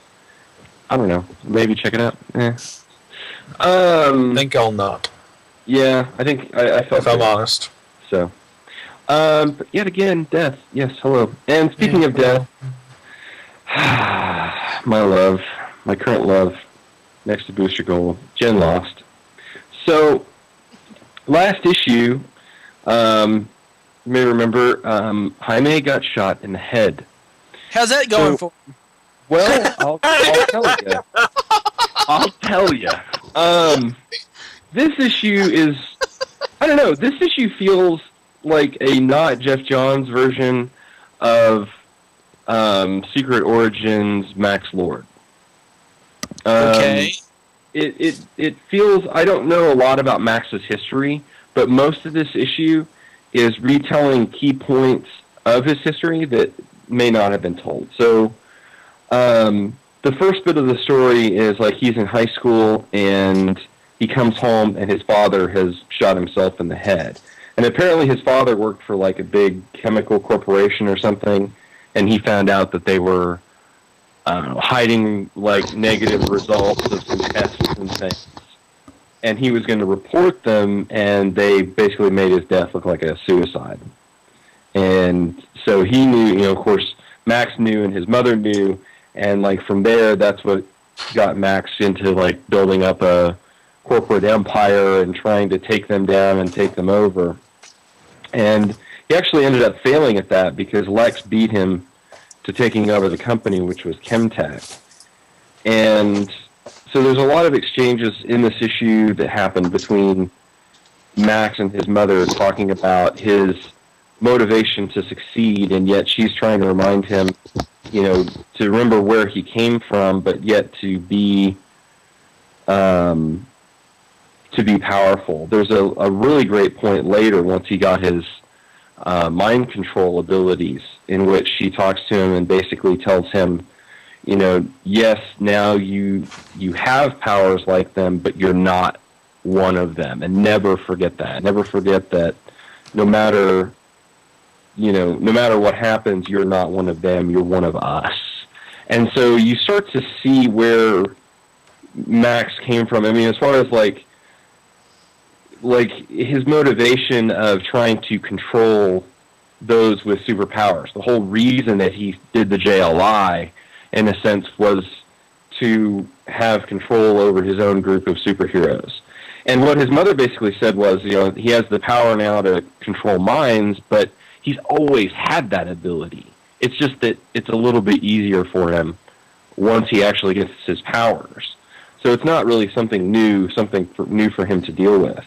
don't know. Maybe check it out. I think I'll not, Yeah, I think I felt if I'm good. honest. So, but yet again, death. Yes, hello. And speaking of death, my love, my current love, next to Booster Gold, Jen lost. So, last issue, you may remember, Jaime got shot in the head. How's that going for? Well, I'll tell you. I'll tell you. This issue is, I don't know, this issue feels like a not Jeff Johns version of Secret Origins Max Lord. Okay. It feels, I don't know a lot about Max's history, but most of this issue is retelling key points of his history that may not have been told. So, the first bit of the story is like he's in high school and he comes home and his father has shot himself in the head. And apparently his father worked for like a big chemical corporation or something, and he found out that they were hiding like negative results of some tests and things. And he was going to report them, and they basically made his death look like a suicide. And so he knew, you know, of course, Max knew and his mother knew, and like from there, that's what got Max into like building up a corporate empire and trying to take them down and take them over. And he actually ended up failing at that because Lex beat him to taking over the company, which was Chemtech. And so there's a lot of exchanges in this issue that happened between Max and his mother talking about his motivation to succeed, and yet she's trying to remind him, you know, to remember where he came from, but yet to be powerful. There's a really great point later once he got his mind control abilities, in which she talks to him and basically tells him, you know, yes, now you have powers like them, but you're not one of them, and never forget that. Never forget that no matter what happens, you're not one of them, you're one of us. And so you start to see where Max came from. I mean, as far as like his motivation of trying to control those with superpowers. The whole reason that he did the JLI, in a sense, was to have control over his own group of superheroes. And what his mother basically said was, you know, he has the power now to control minds, but he's always had that ability. It's just that it's a little bit easier for him once he actually gets his powers. So it's not really something new for him to deal with.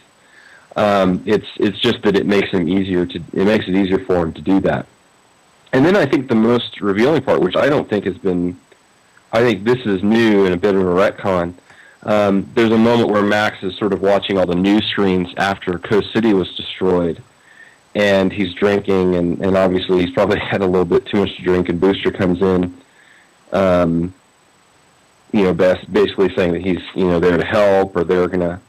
It's just that it makes it easier for him to do that. And then I think the most revealing part, which I don't think has been, I think this is new and a bit of a retcon. There's a moment where Max is sort of watching all the news screens after Coast City was destroyed, and he's drinking, and obviously he's probably had a little bit too much to drink, and Booster comes in, you know, basically saying that he's, you know, there to help, or they're going to,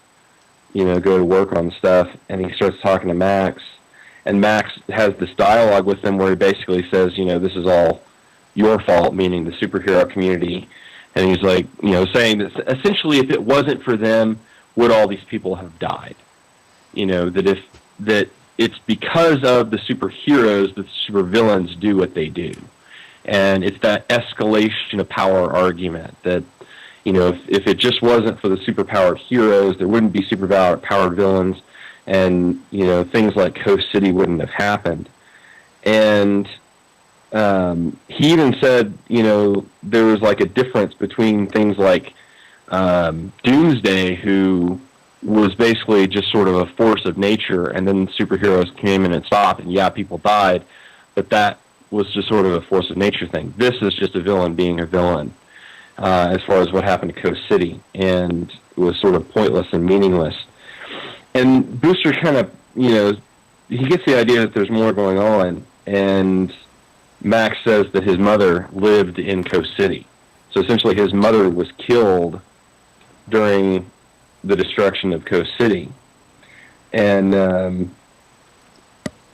you know, go to work on stuff, and he starts talking to Max, and Max has this dialogue with him where he basically says, you know, this is all your fault, meaning the superhero community, and he's like, you know, saying that essentially if it wasn't for them, would all these people have died? You know, that it's because of the superheroes that the supervillains do what they do. And it's that escalation of power argument that, you know, if it just wasn't for the superpowered heroes, there wouldn't be superpowered villains, and, you know, things like Coast City wouldn't have happened. And he even said, you know, there was like a difference between things like Doomsday, who was basically just sort of a force of nature, and then superheroes came in and stopped, and yeah, people died, but that was just sort of a force of nature thing. This is just a villain being a villain. as far as what happened to Coast City, and it was sort of pointless and meaningless. And Booster kind of, he gets the idea that there's more going on, and Max says that his mother lived in Coast City. So essentially his mother was killed during the destruction of Coast City. And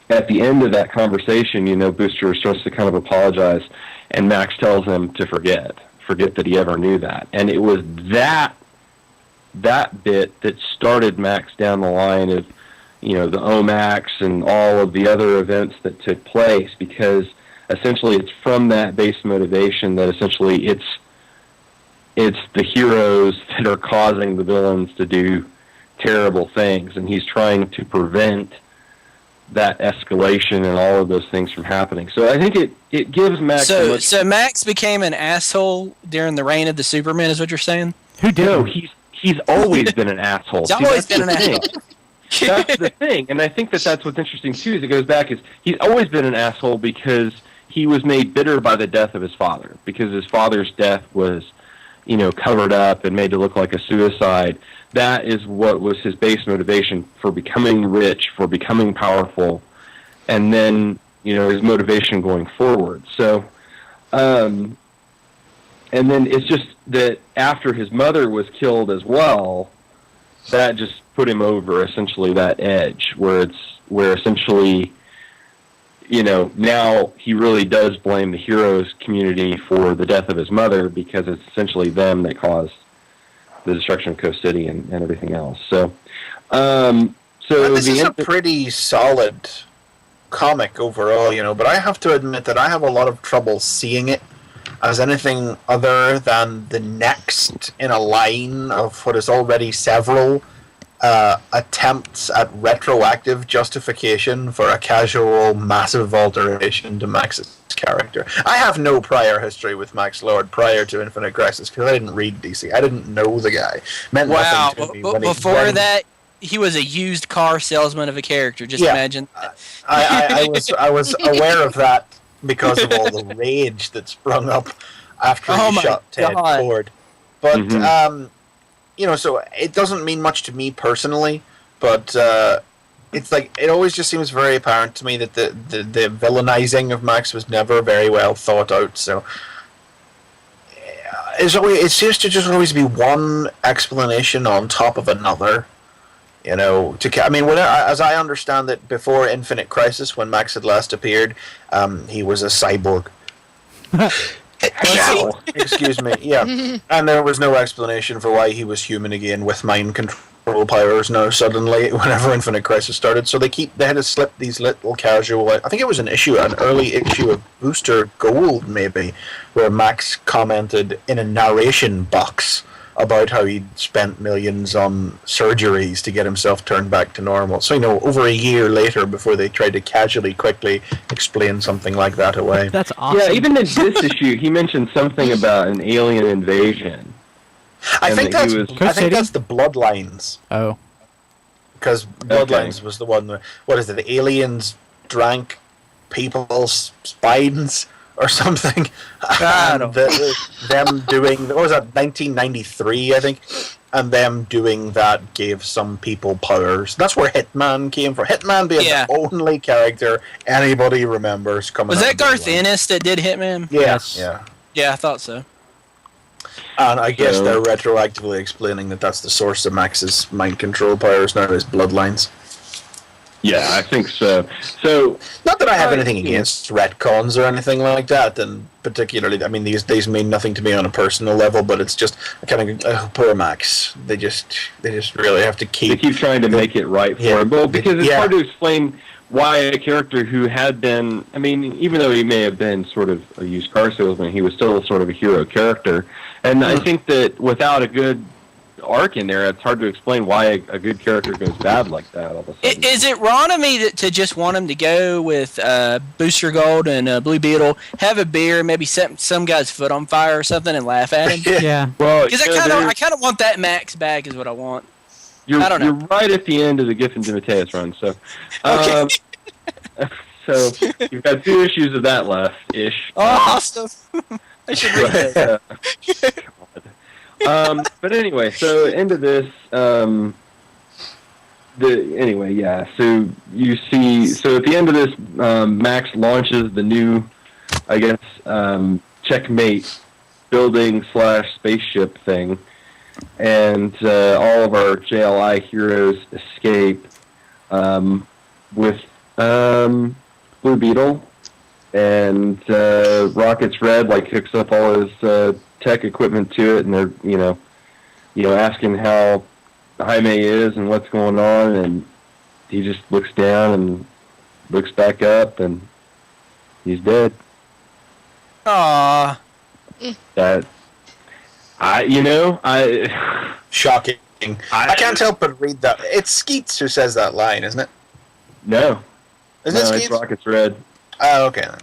at the end of that conversation, Booster starts to kind of apologize, and Max tells him to forget that he ever knew that. And it was that bit that started Max down the line of, the OMAX and all of the other events that took place, because essentially it's from that base motivation that essentially it's the heroes that are causing the villains to do terrible things, and he's trying to prevent that escalation and all of those things from happening. So I think it gives Max... So Max became an asshole during the reign of the Superman, is what you're saying? Who did? No, he's always been an asshole. He's always been an asshole. That's the thing, and I think that's what's interesting too. Is it goes back is he's always been an asshole because he was made bitter by the death of his father, because his father's death was, covered up and made to look like a suicide. That is what was his base motivation for becoming rich, for becoming powerful, and then his motivation going forward. So, and then it's just that after his mother was killed as well, that just put him over essentially that edge where essentially, now he really does blame the heroes community for the death of his mother, because it's essentially them that caused the destruction of Coast City and everything else. So, this is a pretty solid comic overall, but I have to admit that I have a lot of trouble seeing it as anything other than the next in a line of what is already several attempts at retroactive justification for a casual, massive alteration to Max's character. I have no prior history with Max Lord prior to Infinite Crisis because I didn't read DC. I didn't know the guy. Meant nothing to me. But before that, he was a used car salesman of a character. Just imagine. I was aware of that because of all the rage that sprung up after he shot Ted Ford. But so it doesn't mean much to me personally, but it's like it always just seems very apparent to me that the villainizing of Max was never very well thought out. So it seems to just always be one explanation on top of another. As I understand it, before Infinite Crisis, when Max had last appeared, he was a cyborg. Excuse me. Yeah, and there was no explanation for why he was human again with mind control powers. Now suddenly, whenever Infinite Crisis started, so they had to slip these little casual. I think it was an early issue of Booster Gold, maybe, where Max commented in a narration box about how he'd spent millions on surgeries to get himself turned back to normal. So, over a year later, before they tried to casually, quickly explain something like that away. That's awesome. Yeah, even in this issue, he mentioned something about an alien invasion. I think that's the Bloodlines. Oh. Because Bloodlines was the one, what is it, the aliens drank people's spines or something. Them doing, what was that, 1993, I think, and them doing that gave some people powers. That's where Hitman came from. Hitman being the only character anybody remembers coming. Was that Garth Ennis that did Hitman? Yes. Yeah, I thought so. And I guess they're retroactively explaining that that's the source of Max's mind control powers, not his bloodlines. Yeah, I think so. So, not that I have anything against retcons or anything like that, and particularly, I mean, these days mean nothing to me on a personal level, but it's just kind of poor Max. They just really have to keep. They keep trying to make it right for him, well, because it's hard to explain why a character who had been, I mean, even though he may have been sort of a used car salesman, he was still sort of a hero character, and I think that without a good arc in there, it's hard to explain why a good character goes bad like that all of a sudden. Is it wrong of me to just want him to go with Booster Gold and Blue Beetle, have a beer, maybe set some guy's foot on fire or something, and laugh at him? Yeah. Well, because I kind of want that Max back is what I want. I don't know. You're right at the end of the Giffen DeMatteis run, so. Okay. So you've got 2 issues of that left-ish. Oh, awesome. I should read that. But anyway, so into this, so you see, so at the end of this, Max launches the new, I guess, checkmate building / spaceship thing, and all of our JLI heroes escape with Blue Beetle, and Rocket's Red hooks up all his tech equipment to it, and they're asking how Jaime is and what's going on, and he just looks down and looks back up, and he's dead. Aww. That Shocking. I can't help but read that. It's Skeets who says that line, isn't it? No, Isn't it it's Skeets? Rocket's Red. Oh, okay. Then.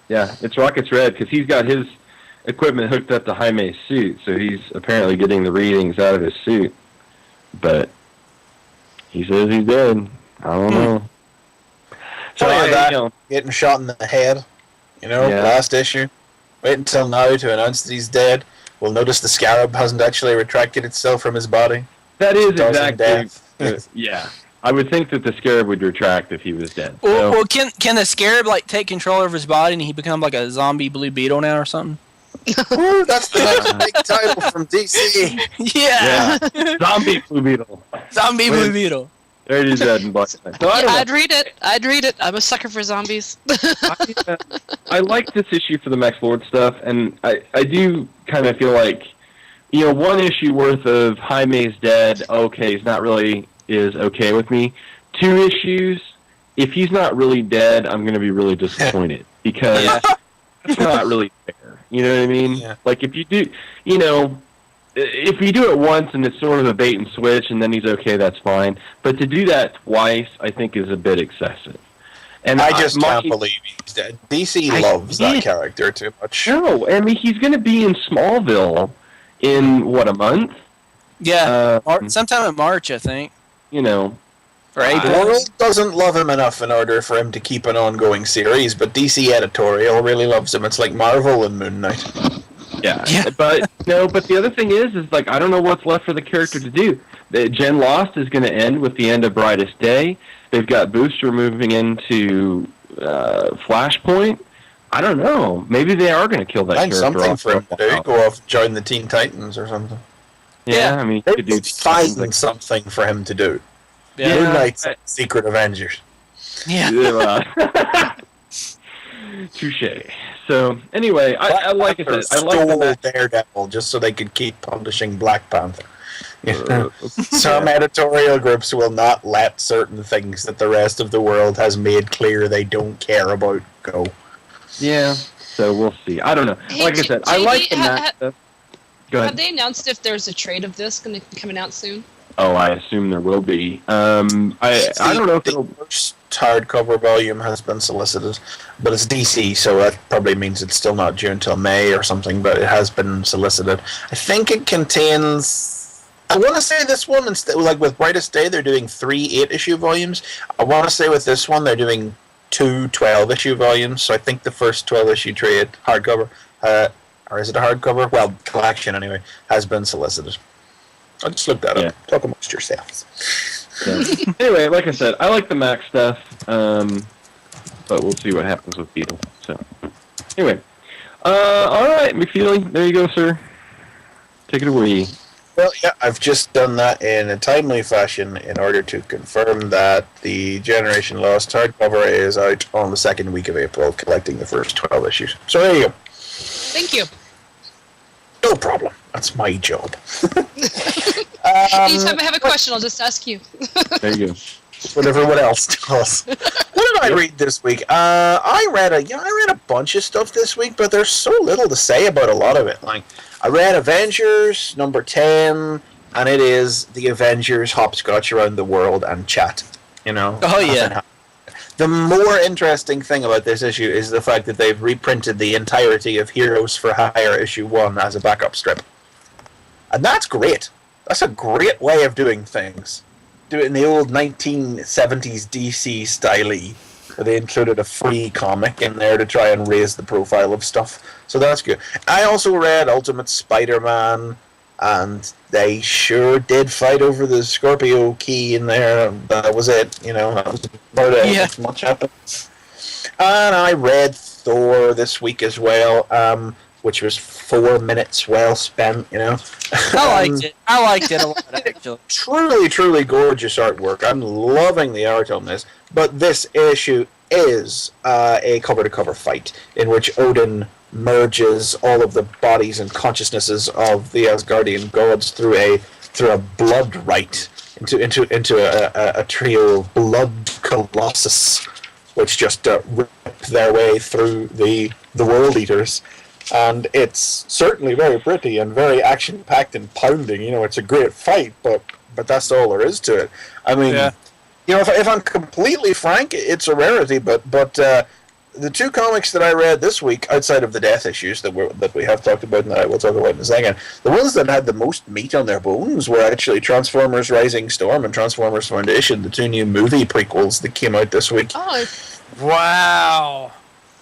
Yeah, it's Rocket's Red because he's got his equipment hooked up to Jaime's suit, so he's apparently getting the readings out of his suit. But he says he's dead. I don't know. So that, getting shot in the head, last issue. Wait until now to announce that he's dead. We'll notice the scarab hasn't actually retracted itself from his body. That is It does in exactly. death. Yeah, I would think that the scarab would retract if he was dead. Well, can the scarab take control of his body and he become like a zombie Blue Beetle now or something? Ooh, that's the next big title from DC. Yeah. Zombie Blue Beetle. Zombie Blue Beetle. There it is, Ed and Black. So I don't know. I'd read it. I'm a sucker for zombies. I like this issue for the Max Lord stuff, and I do kind of feel like, 1 issue worth of Jaime's dead, okay, he's not really is okay with me. 2 issues, if he's not really dead, I'm going to be really disappointed, because it's not really fair. You know what I mean? Yeah. If you do, if you do it once and it's sort of a bait and switch and then he's okay, that's fine. But to do that twice, I think is a bit excessive. And I just can't believe he's dead. DC loves that character too much. No, I mean, he's going to be in Smallville in, a month? Yeah, sometime in March, I think. Or The world doesn't love him enough in order for him to keep an ongoing series, but DC editorial really loves him. It's like Marvel and Moon Knight. Yeah. But the other thing is I don't know what's left for the character to do. Gen Lost is going to end with the end of Brightest Day. They've got Booster moving into Flashpoint. I don't know. Maybe they are going to kill that Find character something off for him to do. Go off and join the Teen Titans or something. Yeah, I mean, They could do would find something for him to do. Yeah. Moon Knight's Secret Avengers. Yeah. Touche. So anyway, I like I said, I like the Daredevil just so they could keep publishing Black Panther. Some editorial groups will not let certain things that the rest of the world has made clear they don't care about go. Yeah. So we'll see. I don't know. Hey, Like I said, I like the Max stuff. Go ahead. Have they announced if there's a trade of this going to be coming out soon? Oh, I assume there will be. I don't know if the it'll. first hardcover volume has been solicited, but it's DC, so that probably means it's still not due until May or something. But it has been solicited. I think it contains. I want to say this one, instead, with Brightest Day, they're doing 3 8-issue volumes. I want to say with this one, they're doing 2 12-issue volumes. So I think the first 12-issue trade hardcover, or is it a hardcover? Well, collection anyway, has been solicited. I'll just look that up. Talk amongst yourselves. So, anyway, like I said, I like the Max stuff, but we'll see what happens with Beetle. So, anyway, all right, McFeely, there you go, sir. Take it away. Well, yeah, I've just done that in a timely fashion in order to confirm that the Generation Lost hardcover is out on the 2nd week of April, collecting the first 12 issues. So there you go. Thank you. No problem. That's my job. Anytime I have a question, I'll just ask you. There you go. What everyone else does. What did I read this week? I read a bunch of stuff this week, but there's so little to say about a lot of it. I read Avengers number 10, and it is the Avengers hopscotch around the world and chat. Oh yeah. The more interesting thing about this issue is the fact that they've reprinted the entirety of Heroes for Hire issue 1 as a backup strip. And that's great. That's a great way of doing things. Do it in the old 1970s DC style-y. where they included a free comic in there to try and raise the profile of stuff. So that's good. I also read Ultimate Spider-Man, and they sure did fight over the Scorpio key in there. That was it. That was about it. Yeah. Not much happened. And I read Thor this week as well, which was 4 minutes well spent. I liked it. I liked it a lot, actually. Truly, truly gorgeous artwork. I'm loving the art on this. But this issue is a cover-to-cover fight in which Odin merges all of the bodies and consciousnesses of the Asgardian gods through a blood rite into a trio of blood colossus, which just rip their way through the World Eaters. And it's certainly very pretty and very action-packed and pounding. It's a great fight, but that's all there is to it. I mean, if I'm completely frank, it's a rarity. But the two comics that I read this week, outside of the death issues that we have talked about and that I will talk about in a second, the ones that had the most meat on their bones were actually Transformers: Rising Storm and Transformers Foundation, the two new movie prequels that came out this week. Oh, Wow.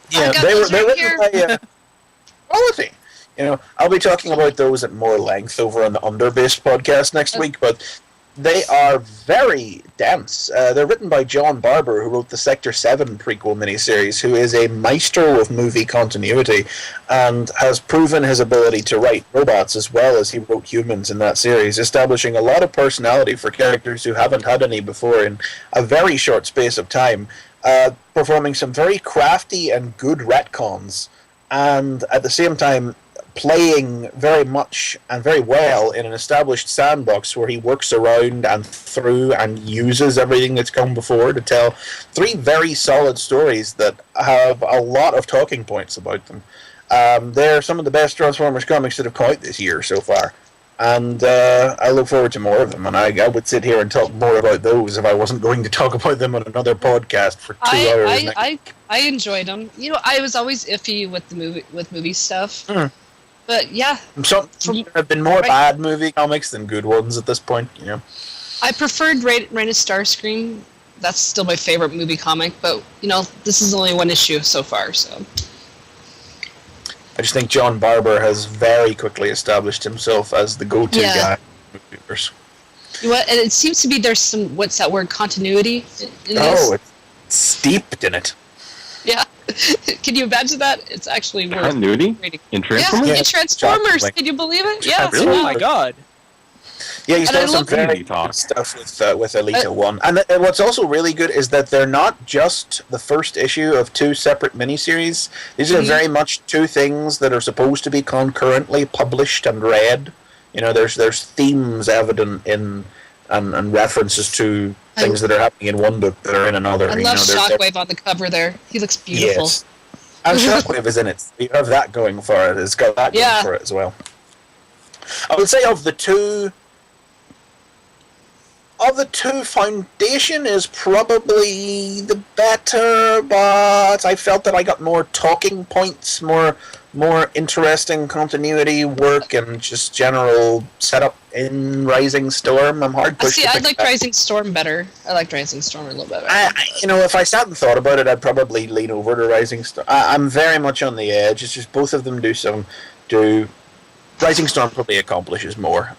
Yeah, got they those were right written by quality. I'll be talking about those at more length over on the Underbase podcast next week, but they are very dense. They're written by John Barber, who wrote the Sector 7 prequel miniseries, who is a maestro of movie continuity and has proven his ability to write robots as well as he wrote humans in that series, establishing a lot of personality for characters who haven't had any before in a very short space of time, performing some very crafty and good retcons, and at the same time playing very much and very well in an established sandbox where he works around and through and uses everything that's come before to tell 3 very solid stories that have a lot of talking points about them. They're some of the best Transformers comics that have come out this year so far, and I look forward to more of them, and I would sit here and talk more about those if I wasn't going to talk about them on another podcast for 2 hours. I enjoyed them. I was always iffy with movie stuff. But yeah, there have been more bad movie comics than good ones at this point. I preferred Rain of Starscream. That's still my favorite movie comic, but this is only 1 issue so far. So I just think John Barber has very quickly established himself as the go-to guy in movie universe. And it seems to be there's some continuity in this. Oh, it's steeped in it. Yeah. Can you imagine that? It's actually worth Continuity in Transformers? Yeah, in Transformers. Can you believe it? Yeah. Really? Oh my god. Yeah, he's done some very good stuff with Elita 1. And what's also really good is that they're not just the first issue of 2 separate miniseries. These are very much 2 things that are supposed to be concurrently published and read. There's themes evident in and references to things that are happening in one book that are in another. I love Shockwave on the cover there. He looks beautiful. Yes. And Shockwave is in it. You have that going for it. It's got that going for it as well. I would say of the two, Foundation is probably the better, but I felt that I got more talking points, more interesting continuity work, and just general setup in Rising Storm. I'm hard pushed. I liked Rising Storm better. I liked Rising Storm a little bit better. If I sat and thought about it, I'd probably lean over to Rising Storm. I'm very much on the edge. It's just both of them do. Rising Storm probably accomplishes more,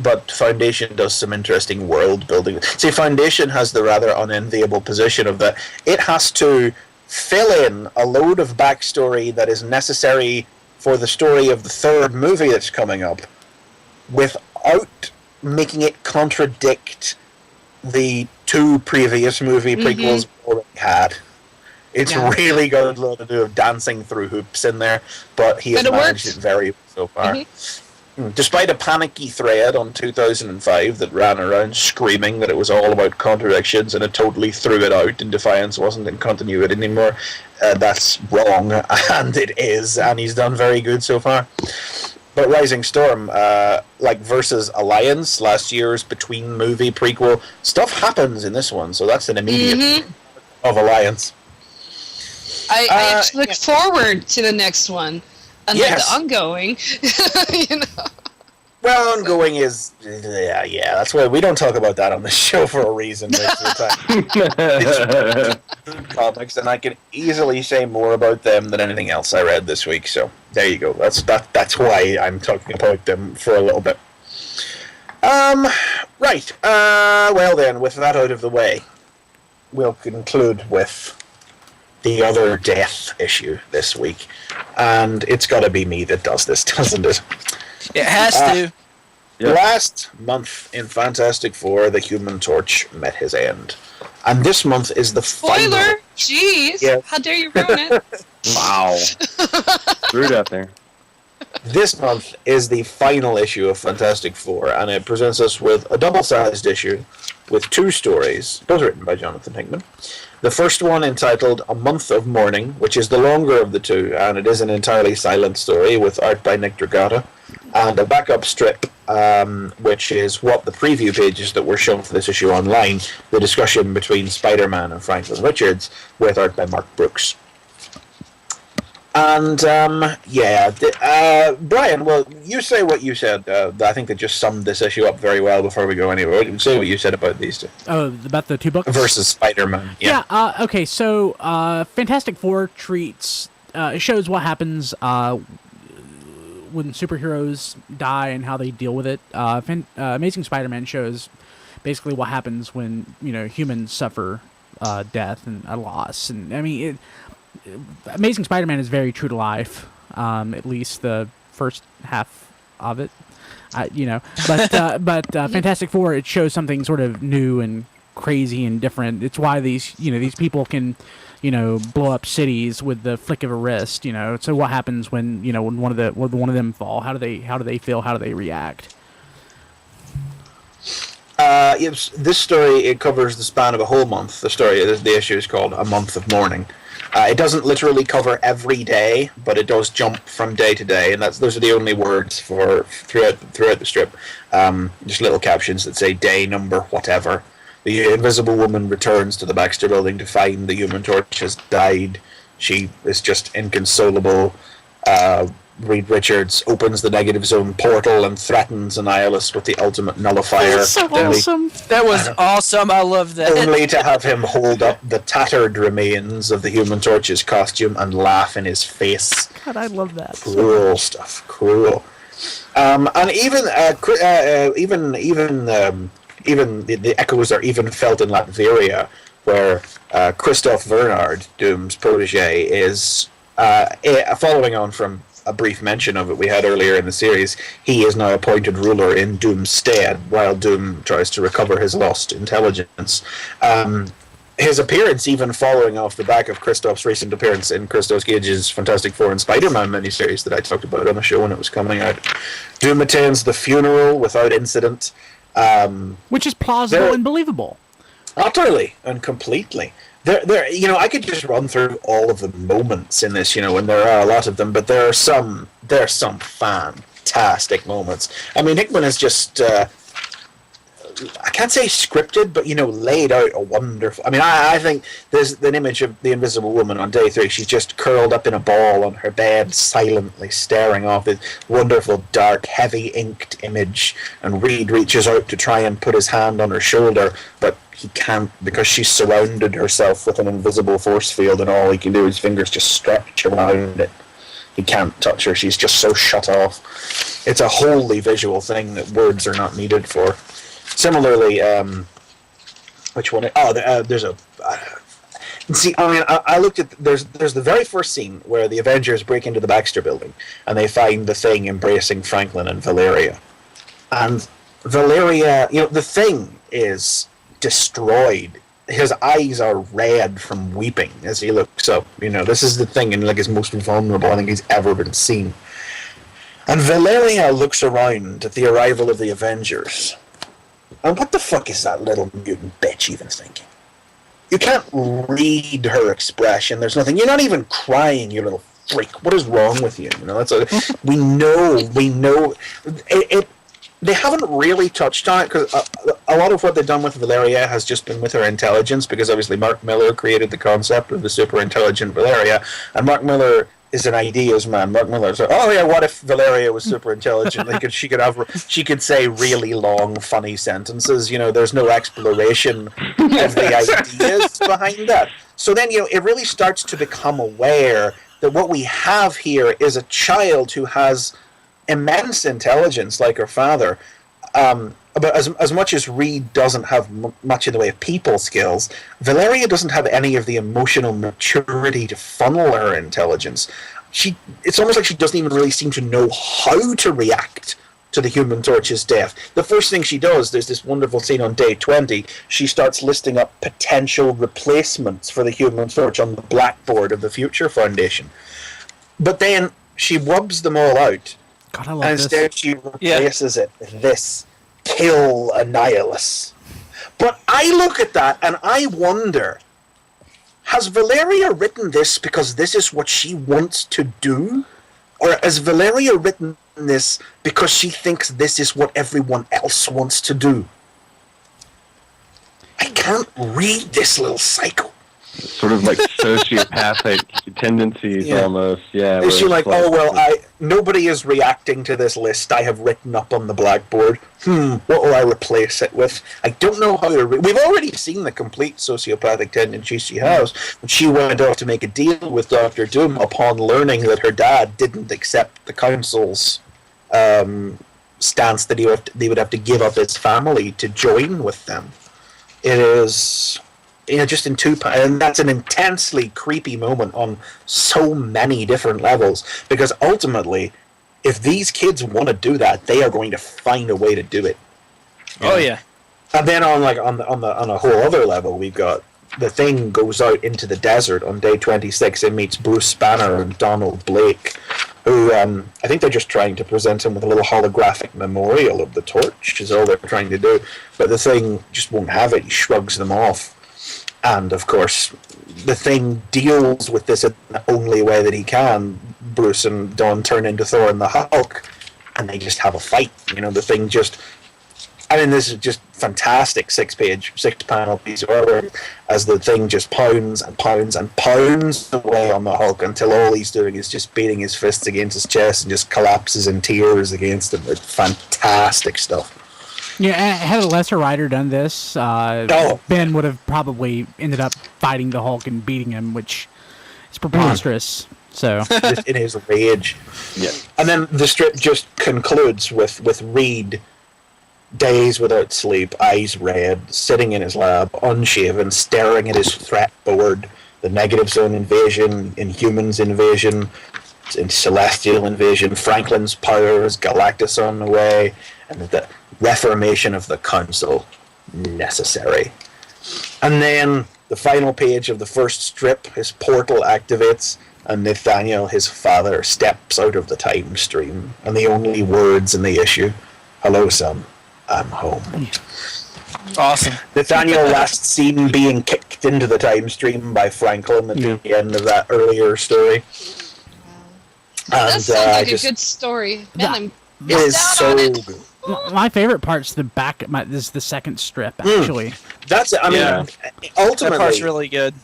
but Foundation does some interesting world building. See, Foundation has the rather unenviable position of that it has to fill in a load of backstory that is necessary for the story of the 3rd movie that's coming up without making it contradict the 2 previous movie prequels we already had. It's really got a lot to do with dancing through hoops in there, but he has managed it very well so far. Despite a panicky thread on 2005 that ran around screaming that it was all about contradictions and it totally threw it out in defiance, wasn't in continuity anymore, that's wrong, and it is, and he's done very good so far. But Rising Storm, versus Alliance, last year's between movie prequel, stuff happens in this one, so that's an immediate of Alliance. I actually look forward to the next one. Unlike the ongoing, Well, ongoing is yeah. That's why we don't talk about that on the show for a reason. Most of the time. Comics, and I can easily say more about them than anything else I read this week. So there you go. That's why I'm talking about them for a little bit. Right. Well then, with that out of the way, we'll conclude with the other death issue this week, and it's got to be me that does this, doesn't it? It has to. Yep. Last month in Fantastic Four, the Human Torch met his end, and this month is the final. Spoiler! Jeez! Yeah. How dare you ruin it? Wow. Threw it out there. This month is the final issue of Fantastic Four, and it presents us with a double-sized issue with two stories, both written by Jonathan Hickman. The first one entitled A Month of Mourning, which is the longer of the two, and it is an entirely silent story with art by Nick Dragata, and a backup strip, which is what the preview pages that were shown for this issue online, the discussion between Spider-Man and Franklin Richards, with art by Mark Brooks. And, Brian, well, you say what you said. I think that just summed this issue up very well before we go anywhere. Say what you said about these two. Oh, about the two books? Versus Spider-Man. Yeah. Okay, so Fantastic Four treats... it shows what happens when superheroes die and how they deal with it. Amazing Spider-Man shows basically what happens when, humans suffer death and a loss. And, I mean... Amazing Spider-Man is very true to life, at least the first half of it, But Fantastic Four, it shows something sort of new and crazy and different. It's why these people can, blow up cities with the flick of a wrist. So what happens when when one of them fall? How do they feel? How do they react? This story, it covers the span of a whole month. The issue is called A Month of Mourning. It doesn't literally cover every day, but it does jump from day to day, and those are the only words for throughout the strip. Just little captions that say day number whatever. The Invisible Woman returns to the Baxter Building to find the Human Torch has died. She is just inconsolable. Reed Richards opens the Negative Zone portal and threatens Annihilus with the ultimate nullifier. That's so awesome. That was awesome. I love that. Only to have him hold up the tattered remains of the Human Torch's costume and laugh in his face. God, I love that. Cruel stuff. Cruel. And even the echoes are even felt in Latveria, where Christoph Bernard, Doom's protege, is following on from a brief mention of it we had earlier in the series. He is now appointed ruler in Doom's stead while Doom tries to recover his lost intelligence. His appearance even following off the back of Christoph's recent appearance in Christos Gage's Fantastic Four and Spider-Man miniseries that I talked about on the show when it was coming out. Doom attends the funeral without incident. Which is plausible and believable. Utterly and completely. I could just run through all of the moments in this, and there are a lot of them, but there are some fantastic moments. I mean, Hickman is just, I can't say scripted, but, laid out a wonderful... I mean, I think there's an image of the Invisible Woman on day 3. She's just curled up in a ball on her bed, silently staring off this wonderful, dark, heavy inked image, and Reed reaches out to try and put his hand on her shoulder, but he can't because she's surrounded herself with an invisible force field, and all he can do, his fingers just stretch around it. He can't touch her. She's just so shut off. It's a wholly visual thing that words are not needed for. Similarly, which one? There's a... see, I mean, I looked at... There's the very first scene where the Avengers break into the Baxter Building, and they find the Thing embracing Franklin and Valeria. And Valeria... the Thing is destroyed. His eyes are red from weeping as he looks up. This is the Thing in his most vulnerable I think he's ever been seen. And Valeria looks around at the arrival of the Avengers. And what the fuck is that little mutant bitch even thinking? You can't read her expression. There's nothing. You're not even crying, you little freak. What is wrong with you? We know. They haven't really touched on it because a lot of what they've done with Valeria has just been with her intelligence, because obviously Mark Millar created the concept of the super intelligent Valeria, and Mark Millar is an ideas man. Mark Miller's like, oh yeah, what if Valeria was super intelligent? She could say really long, funny sentences. There's no exploration of the ideas behind that. So then, it really starts to become aware that what we have here is a child who has immense intelligence, like her father. But as much as Reed doesn't have much in the way of people skills, Valeria doesn't have any of the emotional maturity to funnel her intelligence. It's almost like she doesn't even really seem to know how to react to the Human Torch's death. The first thing she does, there's this wonderful scene on day 20, she starts listing up potential replacements for the Human Torch on the blackboard of the Future Foundation. But then she rubs them all out, God, I love and instead this. she replaces it with this. Kill Annihilus. But I look at that and I wonder, has Valeria written this because this is what she wants to do? Or has Valeria written this because she thinks this is what everyone else wants to do? I can't read this little psycho. Sort of like sociopathic tendencies, almost. Yeah. Is she like, nobody is reacting to this list I have written up on the blackboard. What will I replace it with? I don't know how to we've already seen the complete sociopathic tendencies she has. When she went off to make a deal with Dr. Doom upon learning that her dad didn't accept the council's stance that they would have to give up his family to join with them. It is... just in and that's an intensely creepy moment on so many different levels, because ultimately, if these kids want to do that, they are going to find a way to do it. Oh yeah. And then on a whole other level, we've got the Thing goes out into the desert on day 26 and meets Bruce Banner and Donald Blake, who I think they're just trying to present him with a little holographic memorial of the torch, is all they're trying to do. But the Thing just won't have it. He shrugs them off. And, of course, the Thing deals with this in the only way that he can. Bruce and Don turn into Thor and the Hulk, and they just have a fight. The Thing just... this is just fantastic six-panel piece of artwork, as the Thing just pounds and pounds and pounds away on the Hulk until all he's doing is just beating his fists against his chest and just collapses in tears against him. It's fantastic stuff. Yeah, had a lesser writer done this, Ben would have probably ended up fighting the Hulk and beating him, which is preposterous. So just in his rage. Yeah. And then the strip just concludes with Reed, days without sleep, eyes red, sitting in his lab, unshaven, staring at his threat board, the Negative Zone invasion, Inhumans invasion, Celestial invasion, Franklin's powers, Galactus on the way, and the reformation of the Council necessary. And then the final page of the first strip, his portal activates, and Nathaniel, his father, steps out of the time stream, and the only words in the issue, "Hello, son, I'm home." Awesome. Nathaniel last seen being kicked into the time stream by Franklin at the end of that earlier story. That sounds like a good story. Man, It is so good. My favorite part's the back. This is the second strip, actually. That's it. I mean, ultimately, that part's really good.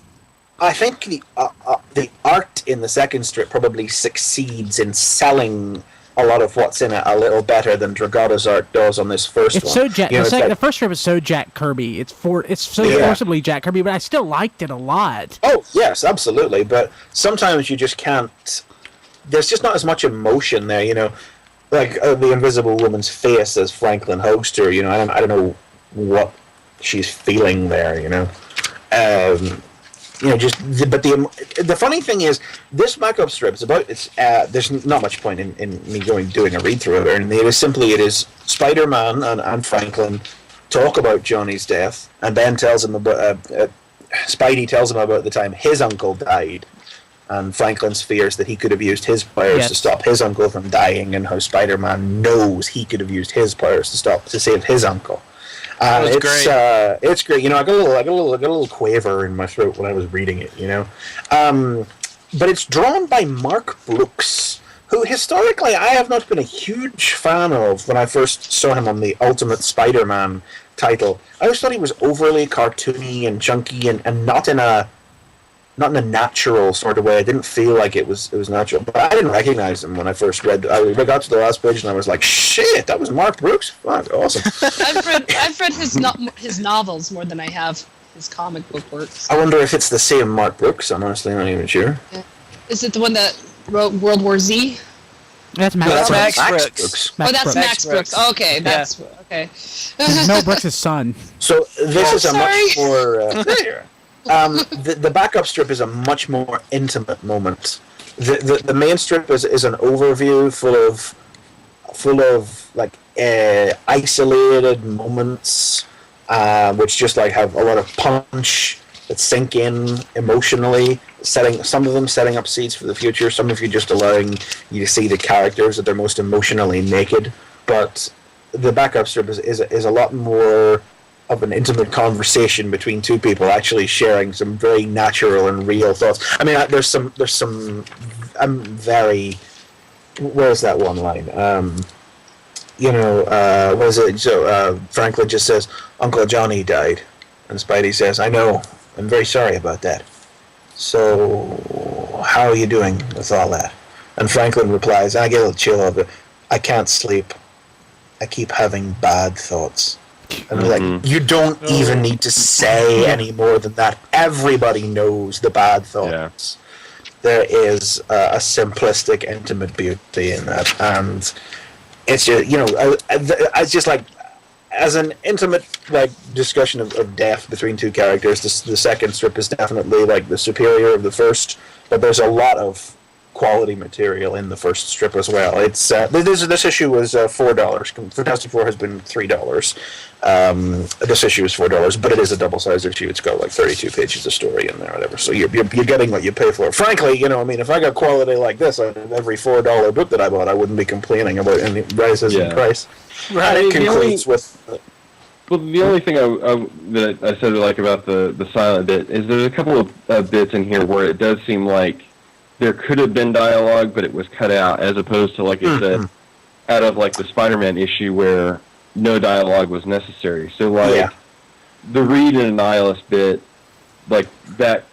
I think the art in the second strip probably succeeds in selling a lot of what's in it a little better than Dragata's art does on this first It's one. so the first strip is so Jack Kirby. It's so forcibly Jack Kirby, but I still liked it a lot. Oh yes, absolutely. But sometimes you just can't. There's just not as much emotion there, Like the Invisible Woman's face as Franklin hugs her, I don't know what she's feeling there, But the funny thing is, this backup strip is about. There's not much point in me doing a read through of it. And it is Spider-Man and Franklin talk about Johnny's death, and Ben tells him about Spidey tells him about the time his uncle died. And Franklin's fears that he could have used his powers to stop his uncle from dying, and how Spider-Man knows he could have used his powers to save his uncle. It's great. It's great. I got a little quaver in my throat when I was reading it. But it's drawn by Mark Brooks, who historically I have not been a huge fan of. When I first saw him on the Ultimate Spider-Man title, I always thought he was overly cartoony and chunky, and not in a not in a natural sort of way. It didn't feel like it was natural. But I didn't recognize him when I first read. I got to the last page and I was like, "Shit, that was Mark Brooks! Fuck, awesome." I've read his novels more than I have his comic book works. I wonder if it's the same Mark Brooks. I'm honestly not even sure. Is it the one that wrote World War Z? That's Max. No, that's Brooks. Max Brooks. Oh, that's Max Brooks. Brooks. Okay, that's okay. Mel Brooks' son. So this is a sorry. much more. The backup strip is a much more intimate moment. The main strip is an overview full of like isolated moments, which just like have a lot of punch that sink in emotionally. Some of them setting up seeds for the future. Some of you just allowing you to see the characters at their most emotionally naked. But the backup strip is a lot more of an intimate conversation between two people actually sharing some very natural and real thoughts. I mean, there's some. I'm very. Where's that one line? What is it? So Franklin just says, "Uncle Johnny died," and Spidey says, "I know. I'm very sorry about that. So, how are you doing with all that?" And Franklin replies, I get a little chill of it. "I can't sleep. I keep having bad thoughts." And I'm like, you don't even need to say any more than that. Everybody knows the bad thoughts. Yeah. There is a simplistic, intimate beauty in that. And it's just, it's just like, as an intimate discussion of death between two characters, the second strip is definitely like the superior of the first, but there's a lot of quality material in the first strip as well. It's this issue was $4. Fantastic Four has been $3. This issue is $4, but it is a double-sized issue. It's got like 32 pages of story in there, or whatever. So you're getting what you pay for. Frankly, if I got quality like this out of every $4 book that I bought, I wouldn't be complaining about any rises in price. Right. And it concludes with. Well, the only thing that I said I like about the silent bit is there's a couple of bits in here where it does seem like there could have been dialogue, but it was cut out, as opposed to, like I said, out of like the Spider-Man issue where no dialogue was necessary. So the Reed and Annihilus bit, like that,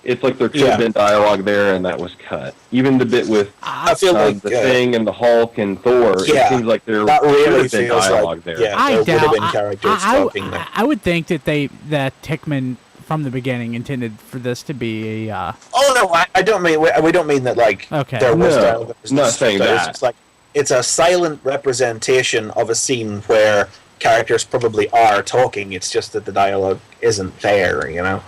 it's like there could have been dialogue there, and that was cut. Even the bit with I feel like the Thing and the Hulk and Thor, it seems like there really could have been dialogue there. Yeah, I there would have been characters talking there. I would think that Hickman from the beginning intended for this to be a. Oh no, I don't mean we don't mean that there was dialogue. Not saying that. It's like it's a silent representation of a scene where characters probably are talking. It's just that the dialogue isn't there.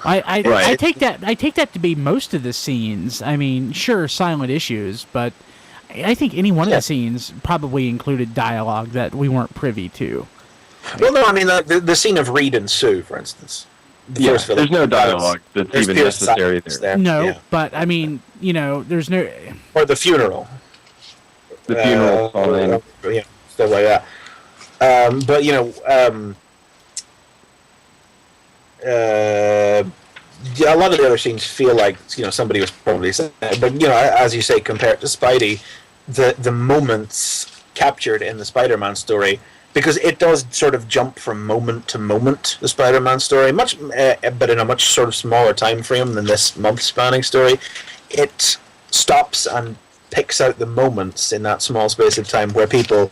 I take that to be most of the scenes. I mean, sure, silent issues, but I think any one of the scenes probably included dialogue that we weren't privy to. Well, no, I mean the scene of Reed and Sue, for instance. There's no dialogue that's even necessary there. No, but I mean, there's no. Or the funeral. The funeral song. Stuff like that. But a lot of the other scenes feel like somebody was probably saying, but as you say, compared to Spidey, the moments captured in the Spider-Man story, because it does sort of jump from moment to moment, the Spider-Man story, but in a much sort of smaller time frame than this month-spanning story. It stops and picks out the moments in that small space of time where people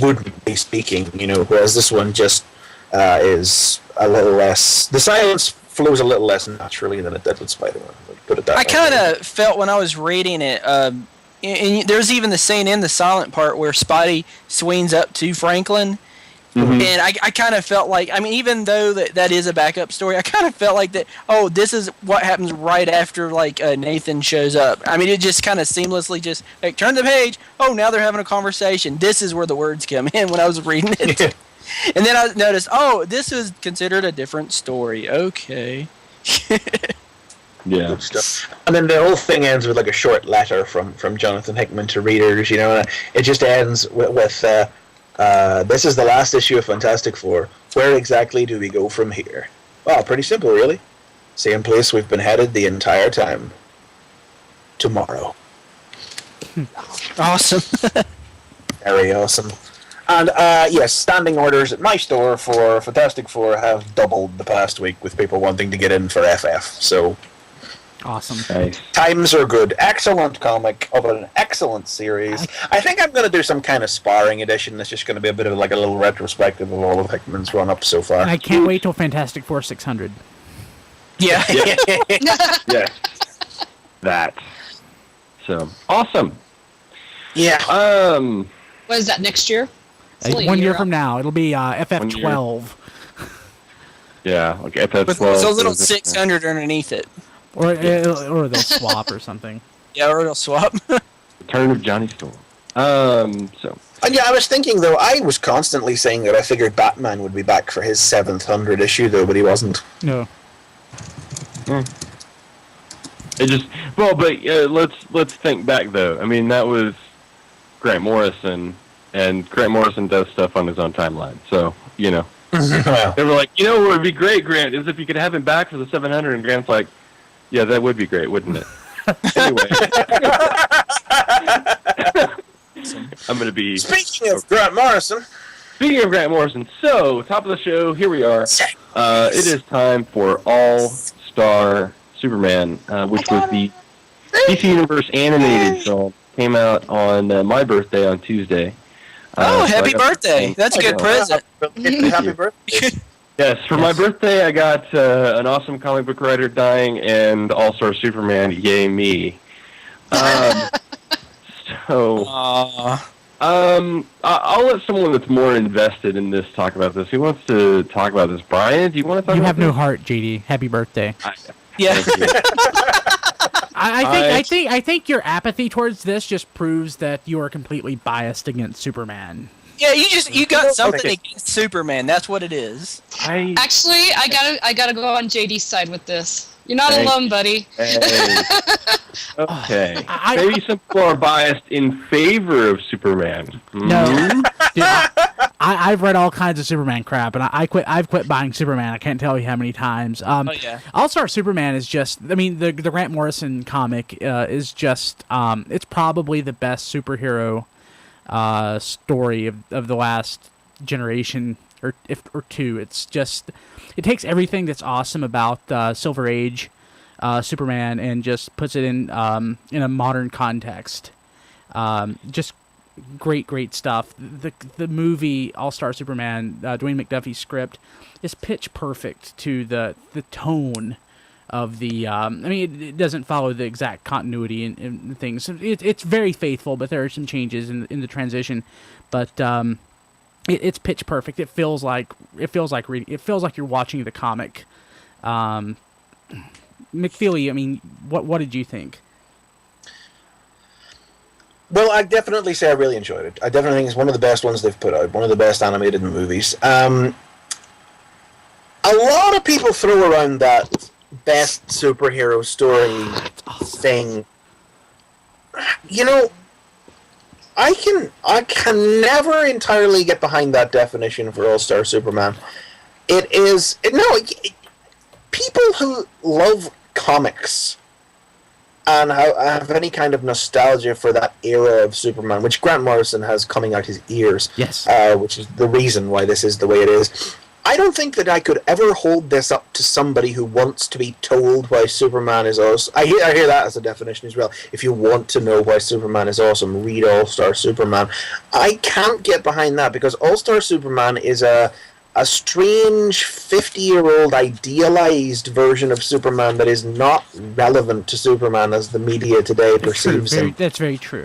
wouldn't be speaking, whereas this one just is a little less. The silence flows a little less naturally than it did with Spider-Man. Put it that way. I kind of felt when I was reading it, and there's even the scene in the silent part where Spidey swings up to Franklin, and I kind of felt like, I mean, even though that is a backup story, I kind of felt like that. Oh, this is what happens right after Nathan shows up. I mean, it just kind of seamlessly just turn the page. Oh, now they're having a conversation. This is where the words come in when I was reading it, and then I noticed, oh, this is considered a different story. Okay. Yeah. And then the whole thing ends with a short letter from Jonathan Hickman to readers. And it just ends with this is the last issue of Fantastic Four. Where exactly do we go from here? Well, pretty simple, really. Same place we've been headed the entire time. Tomorrow. Awesome. Very awesome. And yes, standing orders at my store for Fantastic Four have doubled the past week with people wanting to get in for FF. So Awesome. Nice. Times are good. Excellent comic of an excellent series. I think I'm going to do some kind of sparring edition that's just going to be a bit of like a little retrospective of all of Hickman's run-up so far. I can't wait till Fantastic Four 600. Yeah. Yeah. That. So awesome. Yeah. What is that, next year? It's only a 1 year out. from now, it'll be FF12. Yeah, like FF12. With a little 600 underneath it. Or they'll swap or something. Yeah, or it'll swap. Return of Johnny Storm. So. And yeah, I was thinking, though, I was constantly saying that I figured Batman would be back for his 700 issue, though, but he wasn't. No. It just let's think back though. I mean, that was Grant Morrison, and Grant Morrison does stuff on his own timeline. So you know, Well, they were like, you know, what would be great, Grant, is if you could have him back for the 700. And Grant's like, yeah, that would be great, wouldn't it? Anyway, I'm gonna be. speaking of Grant Morrison. Speaking of Grant Morrison, so top of the show, here we are. It is time for All-Star Superman, which was the DC Universe animated film. Came out on my birthday on Tuesday. Oh, so happy birthday! That's a good present. Happy birthday. Yes, for my birthday, I got an awesome comic book writer dying and All-Star Superman. Yay me! So, I'll let someone that's more invested in this talk about this. Who wants to talk about this? Brian, do you want to talk You about have this? no heart, JD. Happy birthday. Yeah. Thank you. I think your apathy towards this just proves that you are completely biased against Superman. Yeah, you got something against Superman. That's what it is. Actually, I gotta go on JD's side with this. You're not Thank alone, buddy. Hey. Okay. Maybe some people are biased in favor of Superman. No, dude, I've read all kinds of Superman crap, and I've quit buying Superman. I can't tell you how many times. Yeah. All-Star Superman is just, I mean, the Grant Morrison comic is just, it's probably the best superhero story of the last generation or two. It's just, it takes everything that's awesome about Silver Age Superman and just puts it in a modern context. Just great stuff. The movie All-Star Superman, Dwayne McDuffie's script, is pitch perfect to the tone of the. I mean, it doesn't follow the exact continuity and things. It's very faithful, but there are some changes in the transition. But it's pitch perfect. It feels like reading. It feels like you're watching the comic. McFeely, I mean, what did you think? Well, I definitely say I really enjoyed it. I definitely think it's one of the best ones they've put out, one of the best animated movies. A lot of people throw around that best superhero story thing. You know, I can never entirely get behind that definition for All-Star Superman. People who love comics and have any kind of nostalgia for that era of Superman, which Grant Morrison has coming out his ears, Yes. Which is the reason why this is the way it is. I don't think that I could ever hold this up to somebody who wants to be told why Superman is awesome. I hear that as a definition as well. If you want to know why Superman is awesome, read All-Star Superman. I can't get behind that because All-Star Superman is a strange 50-year-old idealized version of Superman that is not relevant to Superman as the media today perceives him. That's very true.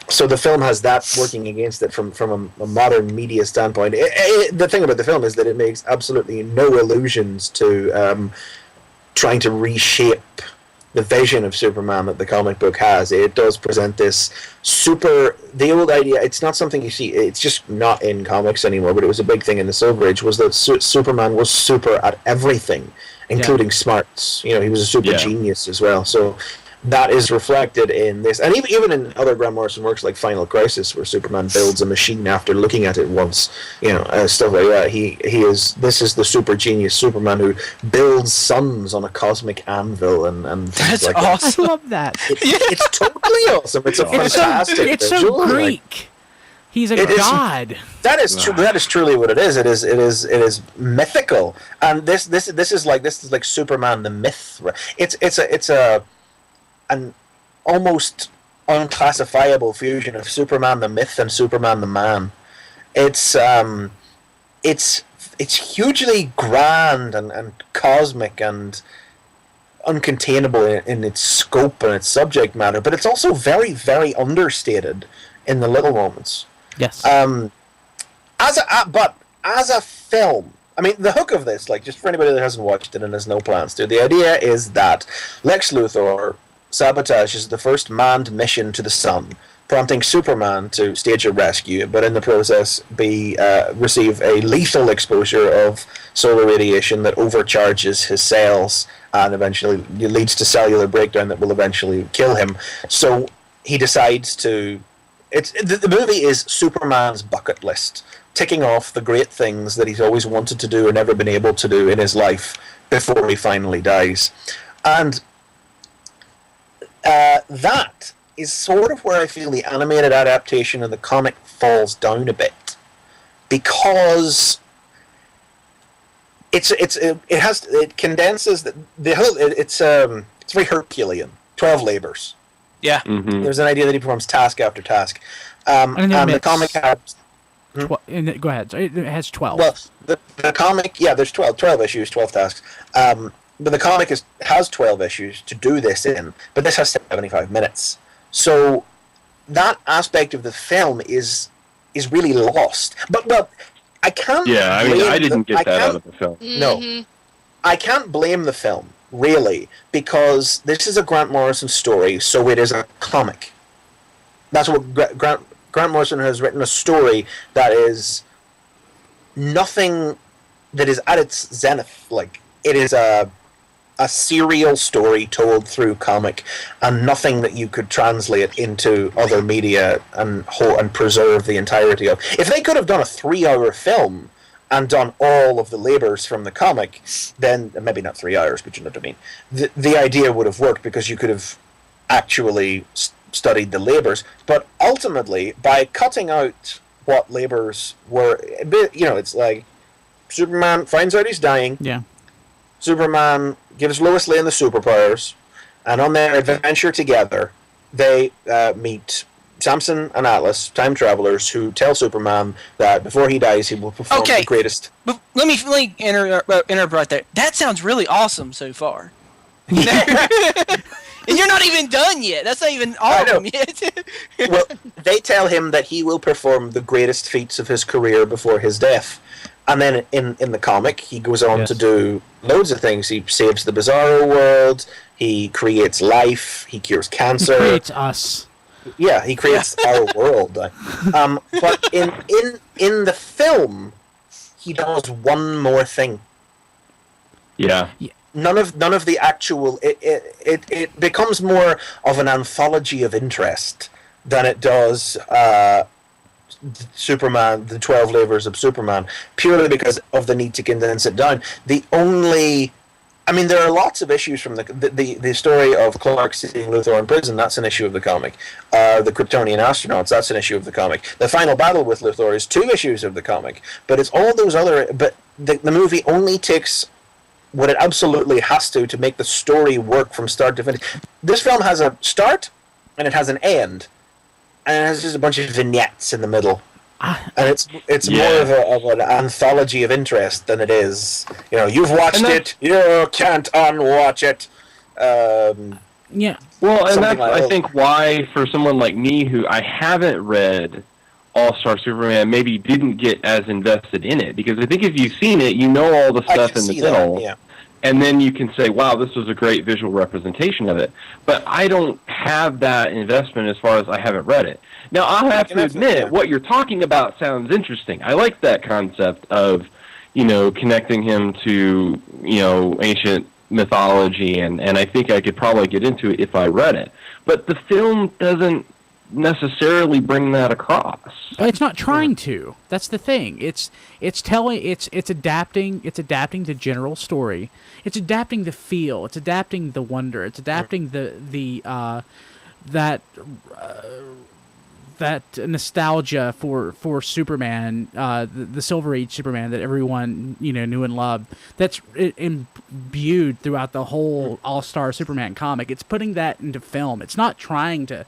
So the film has that working against it from a modern media standpoint. The thing about the film is that it makes absolutely no allusions to trying to reshape the vision of Superman that the comic book has. It does present this the old idea, it's not something you see, it's just not in comics anymore, but it was a big thing in the Silver Age, was that Superman was super at everything, including smarts. You know, he was a super genius as well. So that is reflected in this, and even in other Grant Morrison works like Final Crisis, where Superman builds a machine after looking at it once, stuff like that. This is the super genius Superman who builds suns on a cosmic anvil and things That's like awesome. I love that. It's totally awesome. It's a fantastic. It's so visual. Greek. He's a It is- god. That is true. That is truly what it is. It is mythical, and this is like Superman the myth. It's an almost unclassifiable fusion of Superman the myth and Superman the man. It's hugely grand and cosmic and uncontainable in its scope and its subject matter, but it's also very, very understated in the little moments. Yes. As a film, I mean, the hook of this, like, just for anybody that hasn't watched it and has no plans to, the idea is that Lex Luthor sabotages the first manned mission to the sun, prompting Superman to stage a rescue, but in the process receive a lethal exposure of solar radiation that overcharges his cells and eventually leads to cellular breakdown that will eventually kill him. So he decides to... The movie is Superman's bucket list, ticking off the great things that he's always wanted to do or never been able to do in his life before he finally dies. And that is sort of where I feel the animated adaptation of the comic falls down a bit, because it condenses it's very Herculean. 12 labors. Yeah. Mm-hmm. There's an idea that he performs task after task, and the comic has. Go ahead. It has 12. Well, the comic, there's 12 issues, 12 tasks. But the comic has 12 issues to do this in, but this has 75 minutes. So that aspect of the film is really lost. But, well, I can't... Yeah, I mean, I didn't get that out of the film. No. I can't blame the film, really, because this is a Grant Morrison story, so it is a comic. That's what Grant Morrison has written, a story that is nothing that is at its zenith. Like, it is a serial story told through comic, and nothing that you could translate into other media and preserve the entirety of. If they could have done a 3-hour film and done all of the labors from the comic, then maybe not 3 hours, but you know what I mean. The idea would have worked, because you could have actually studied the labors. But ultimately, by cutting out what labors were, it's like Superman finds out he's dying. Yeah. Superman gives Lois Lane the superpowers, and on their adventure together, they meet Samson and Atlas, time travelers, who tell Superman that before he dies, he will perform the greatest. But let me interrupt right there. That sounds really awesome so far. And you're not even done yet. That's not even awesome yet. Well, they tell him that he will perform the greatest feats of his career before his death. And then in the comic, he goes on to do loads of things. He saves the Bizarro world. He creates life. He cures cancer. He creates us. Yeah, he creates our world. But in the film, he does one more thing. Yeah. None of the actual. It becomes more of an anthology of interest than it does. Superman, the 12 labors of Superman, purely because of the need to condense it down. There are lots of issues from the story of Clark seeing Luthor in prison. That's an issue of the comic. The Kryptonian astronauts. That's an issue of the comic. The final battle with Luthor is 2 issues of the comic. But it's all those other. But the movie only takes what it absolutely has to make the story work from start to finish. This film has a start and it has an end. And it has just a bunch of vignettes in the middle, and it's more of an anthology of interest than it is. You've watched it, you can't unwatch it. Yeah. Well, and that's I think why for someone like me who I haven't read All-Star Superman, maybe didn't get as invested in it, because I think if you've seen it, you know all the stuff in the middle. Yeah. And then you can say, wow, this was a great visual representation of it. But I don't have that investment as far as I haven't read it. Now, I'll have to admit, what you're talking about sounds interesting. I like that concept of, connecting him to, ancient mythology, and I think I could probably get into it if I read it. But the film doesn't necessarily bring that across. It's not trying to. That's the thing. It's adapting the general story. It's adapting the feel. It's adapting the wonder. It's adapting that nostalgia for Superman, the Silver Age Superman that everyone knew and loved. That's imbued throughout the whole All-Star Superman comic. It's putting that into film. It's not trying to,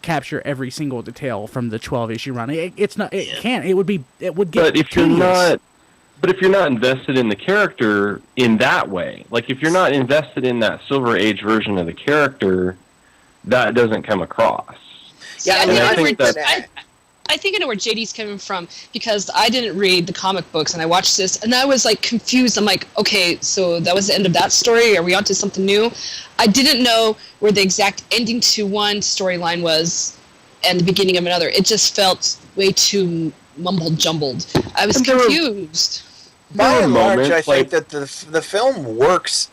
capture every single detail from the 12-issue run. It's not. It can't. It would get. But if you're not invested in the character in that way, like if you're not invested in that Silver Age version of the character, that doesn't come across. Yeah, I think I know where JD's coming from, because I didn't read the comic books and I watched this and I was like confused. I'm like, okay, so that was the end of that story. Are we on to something new? I didn't know where the exact ending to one storyline was and the beginning of another. It just felt way too mumbled jumbled. I was confused. By and large, I think that the film works.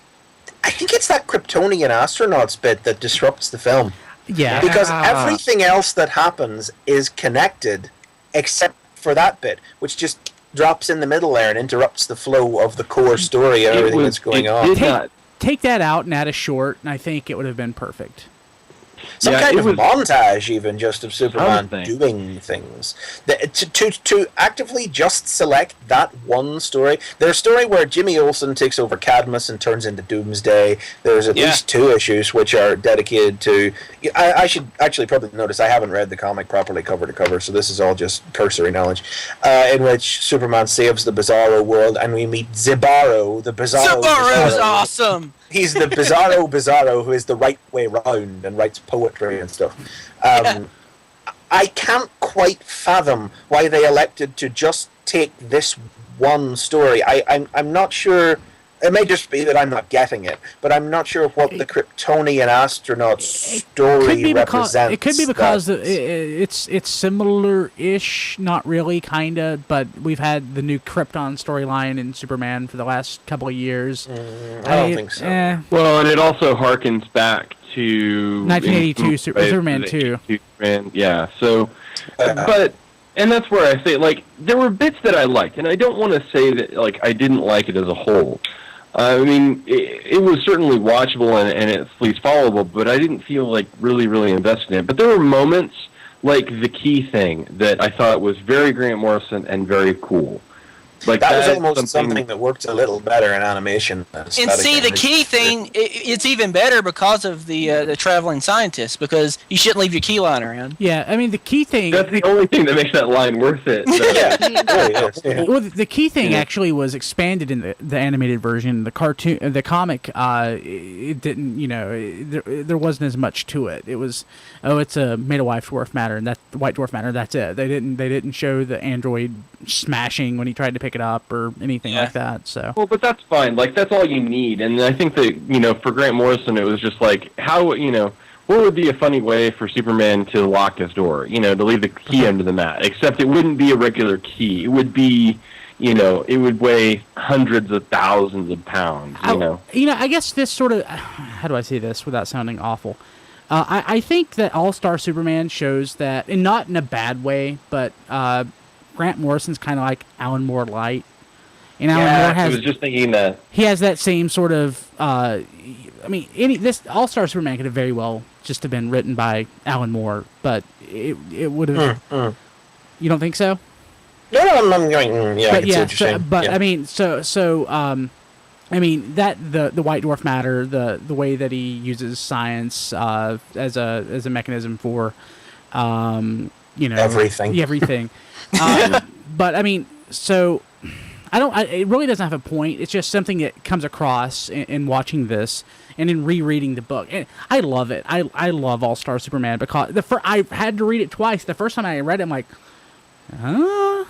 I think it's that Kryptonian astronauts bit that disrupts the film. Yeah. Because everything else that happens is connected except for that bit, which just drops in the middle there and interrupts the flow of the core story and everything that's going on. Take that out and add a short, and I think it would have been perfect. Some kind of montage, even just of Superman doing things. To actively just select that one story. There's a story where Jimmy Olsen takes over Cadmus and turns into Doomsday. There's at least 2 issues which are dedicated to. I should actually probably notice I haven't read the comic properly cover to cover, so this is all just cursory knowledge. In which Superman saves the Bizarro world, and we meet Zibaro, the Bizarro. Zibaro's awesome. He's the Bizarro who is the right way round and writes poetry and stuff. I can't quite fathom why they elected to just take this one story. I'm not sure. It may just be that I'm not getting it, but I'm not sure what the Kryptonian astronaut story represents. It could be because it's similar-ish, not really, kind of, but we've had the new Krypton storyline in Superman for the last couple of years. I don't think so. Well, and it also harkens back to 1982 Superman 2. Superman, yeah, so, and that's where I say, like, there were bits that I liked, and I don't want to say that, like, I didn't like it as a whole. I mean, it was certainly watchable and at least followable, but I didn't feel like really invested in it. But there were moments like the key thing that I thought was very Grant Morrison and very cool. Like that was almost something that worked a little better in animation. And see, the key thing, it's even better because of the traveling scientist, because you shouldn't leave your key line around. Yeah, I mean, the key thing... That's the only thing that makes that line worth it. Well, the key thing actually was expanded in the animated version. The cartoon, the comic, it didn't, there wasn't as much to it. It was, it's made of white dwarf matter, and that white dwarf matter, that's it. They didn't show the android smashing when he tried to pick it up or anything like that. So well, but that's fine. Like that's all you need. And I think that for Grant Morrison, it was just like how what would be a funny way for Superman to lock his door? To leave the key under the mat. Except it wouldn't be a regular key. It would be it would weigh hundreds of thousands of pounds. I guess this sort of how do I say this without sounding awful? I think that All-Star Superman shows that, and not in a bad way, but Grant Morrison's kind of like Alan Moore light. And Alan Moore has, I was just thinking that. He has that same sort of, this All-Star Superman could have very well just have been written by Alan Moore, but it would have... You don't think so? No, I'm going, yeah, but I can see what you're saying. But, I mean, that the white dwarf matter, the way that he uses science as a mechanism for, everything. But I mean, so it really doesn't have a point. It's just something that comes across in watching this and in rereading the book. And I love it. I love All-Star Superman because I had to read it twice. The first time I read it, I'm like, huh?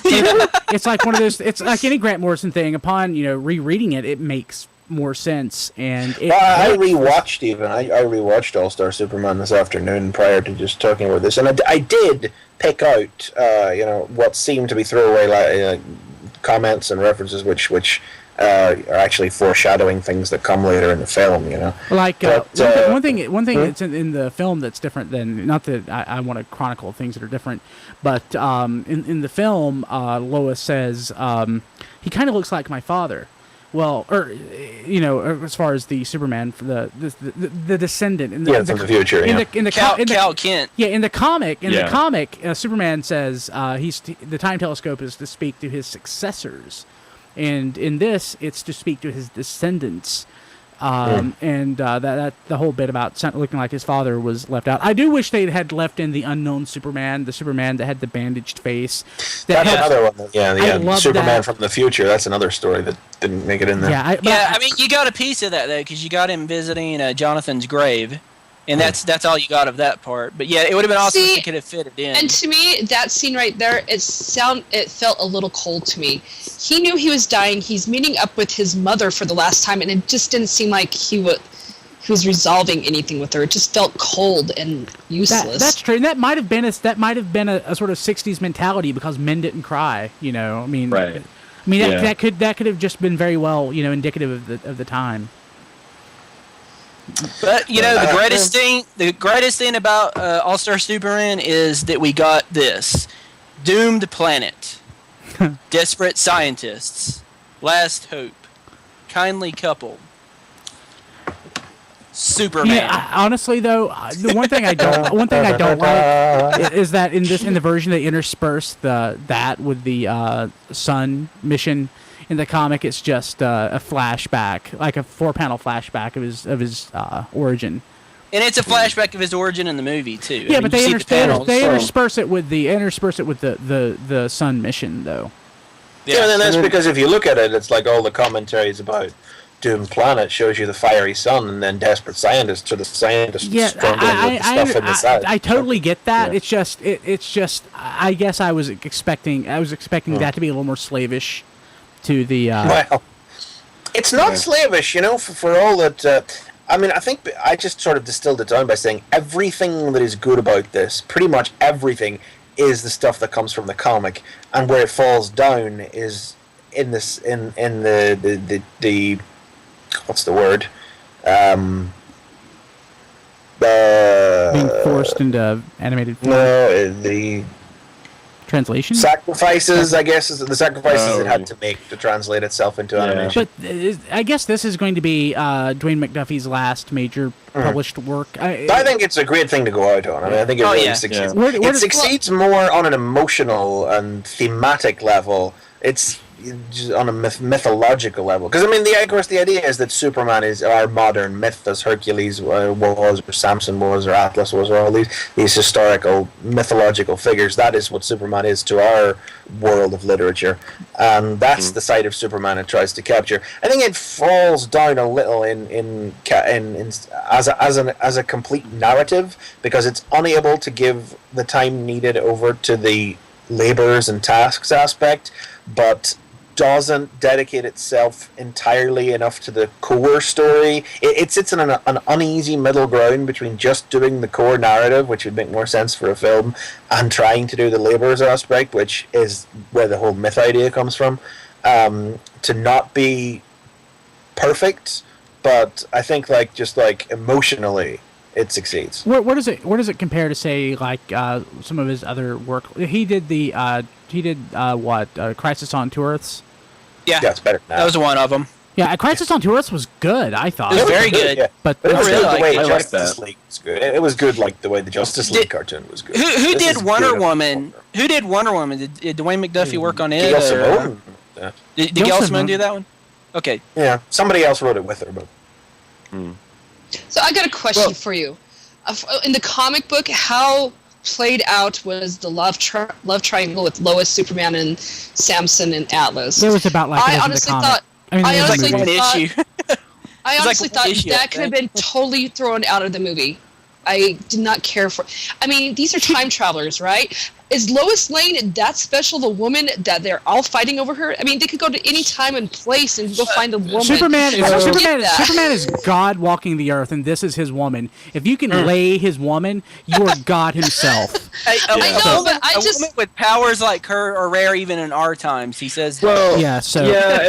It's like one of those. It's like any Grant Morrison thing. Upon rereading it, it makes more sense. And I rewatched All-Star Superman this afternoon prior to just talking about this, and I did pick out what seemed to be throwaway comments and references which are actually foreshadowing things that come later in the film. Like one thing that's in the film that's different than, not that I want to chronicle things that are different, but in the film Lois says he kind of looks like my father. Well, or as far as the Superman for the descendant in the, from the future. Cal Kent. Yeah, in the comic, Superman says the time telescope is to speak to his successors, and in this, it's to speak to his descendants. And that the whole bit about looking like his father was left out. I do wish they had left in the unknown Superman, the Superman that had the bandaged face. That's another one. Yeah, Superman that. From the future. That's another story that didn't make it in there. Yeah, I mean, you got a piece of that though, because you got him visiting Jonathan's grave. And that's all you got of that part. But yeah, it would have been awesome if they could have fit it in. And to me, that scene right there, it felt a little cold to me. He knew he was dying. He's meeting up with his mother for the last time, and it just didn't seem like he was resolving anything with her. It just felt cold and useless. That's true. And that might have been a sort of '60s mentality because men didn't cry. I mean, right. I mean that could have just been very well indicative of the time. But the greatest thing about All-Star Superman is that we got this: doomed planet, desperate scientists, last hope, kindly couple, Superman. Yeah, honestly though, the one thing I don't like is that in the version they intersperse that with the Sun mission. In the comic, it's just a flashback, like a 4-panel flashback of his origin. And it's a flashback of his origin in the movie too. Yeah, but they intersperse it with the Sun mission, though. Yeah, and then that's because if you look at it, it's like all the commentaries about doomed planet shows you the fiery sun, and then desperate scientists or the scientists struggling with the stuff in the side. I totally get that. Yeah. It's just. I guess I was expecting that to be a little more slavish. To the well, it's not slavish, for all that. I mean, I think I just sort of distilled it down by saying everything that is good about this, pretty much everything, is the stuff that comes from the comic, and where it falls down is in this in the what's the word? Being forced into animated form. No, the translation sacrifices, I guess, is the sacrifices it had to make to translate itself into animation. But I guess this is going to be Dwayne McDuffie's last major published work. I think it's a great thing to go out on. I mean, I think it really succeeds. Yeah. It succeeds more on an emotional and thematic level. It's just on a mythological level. Because, I mean, of course, the idea is that Superman is our modern myth, as Hercules was, or Samson was, or Atlas was, or all these historical, mythological figures. That is what Superman is to our world of literature. And that's the side of Superman it tries to capture. I think it falls down a little as a complete narrative, because it's unable to give the time needed over to the labors and tasks aspect, but doesn't dedicate itself entirely enough to the core story. It sits in an uneasy middle ground between just doing the core narrative, which would make more sense for a film, and trying to do the laborers aspect, which is where the whole myth idea comes from, to not be perfect, but I think just emotionally it succeeds. Where does it compare to, say, some of his other work? He did Crisis on Two Earths? Yeah, it's better now. That was one of them. Yeah, Crisis on Two Earths was good, I thought. It was very good. Yeah. But it was good the way I Justice League was good. It was good like the way the Justice League cartoon was good. Who did Wonder Woman? Who did Wonder Woman? Did Dwayne McDuffie work on it? Gail Simone. Did Gail Simone do that one? Okay. Yeah, somebody else wrote it with her, but. So I got a question for you. In the comic book, how played out was the love triangle with Lois, Superman, and Samson and Atlas? It was about I honestly thought that could have been totally thrown out of the movie. I did not care for. I mean, these are time travelers, right? Is Lois Lane that special of a woman that they're all fighting over her? I mean, they could go to any time and place and go find a woman. Superman is God walking the earth, and this is his woman. If you can lay his woman, you are God himself. I know, but I just woman with powers like her are rare even in our times. He says. Well,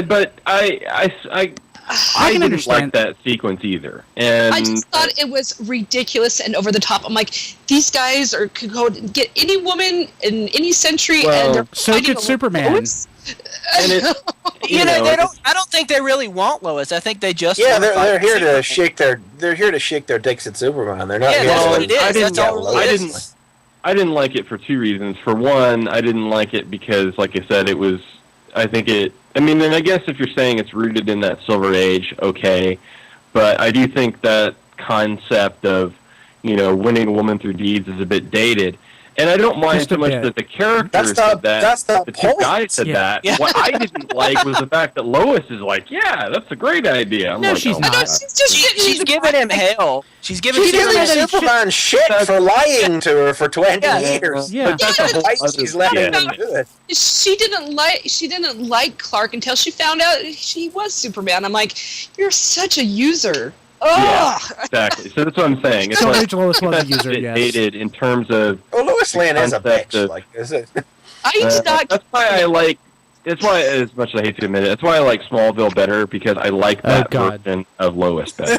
but I can didn't understand like that sequence either, and I just thought it was ridiculous and over the top. I'm like, these guys could go get any woman in any century, and they're so fighting could over Superman. Lois? And it, You know, they don't. I don't think they really want Lois. I think they just Yeah, want to they're fight here to Superman. shake their dicks at Superman. They're not Yeah, here that's to what it is. I didn't- That's all I it didn't- is. I didn't like it for two reasons. For one, I didn't like it because, like I said, it was. I think it. I mean, and I guess if you're saying it's rooted in that Silver Age, okay, but I do think that concept of, winning a woman through deeds is a bit dated. And I don't mind Just so a much bit. that the characters That's said that. that's the The two point. guys said Yeah. that. Yeah. What I didn't like was the fact that Lois is like, yeah, that's a great idea. I'm No, like, she's oh, not. God. She's just She's giving him hell. She's giving She's giving Superman. Superman shit for lying to her for 20 years. Yeah. But that's a whole Why other she's letting yeah. him do it? she didn't like Clark until she found out he was Superman. I'm like, you're such a user. Yeah, Ugh. exactly. So that's what I'm saying. It's Silver like Age Lois was a that's user, bit yes. dated in terms of. Oh, Lois Lane is a Concept bitch. of- Like, is it? I did not. That's why I like. That's why, as much as I hate to admit it, that's why I like Smallville better because I like that God. version of Lois better.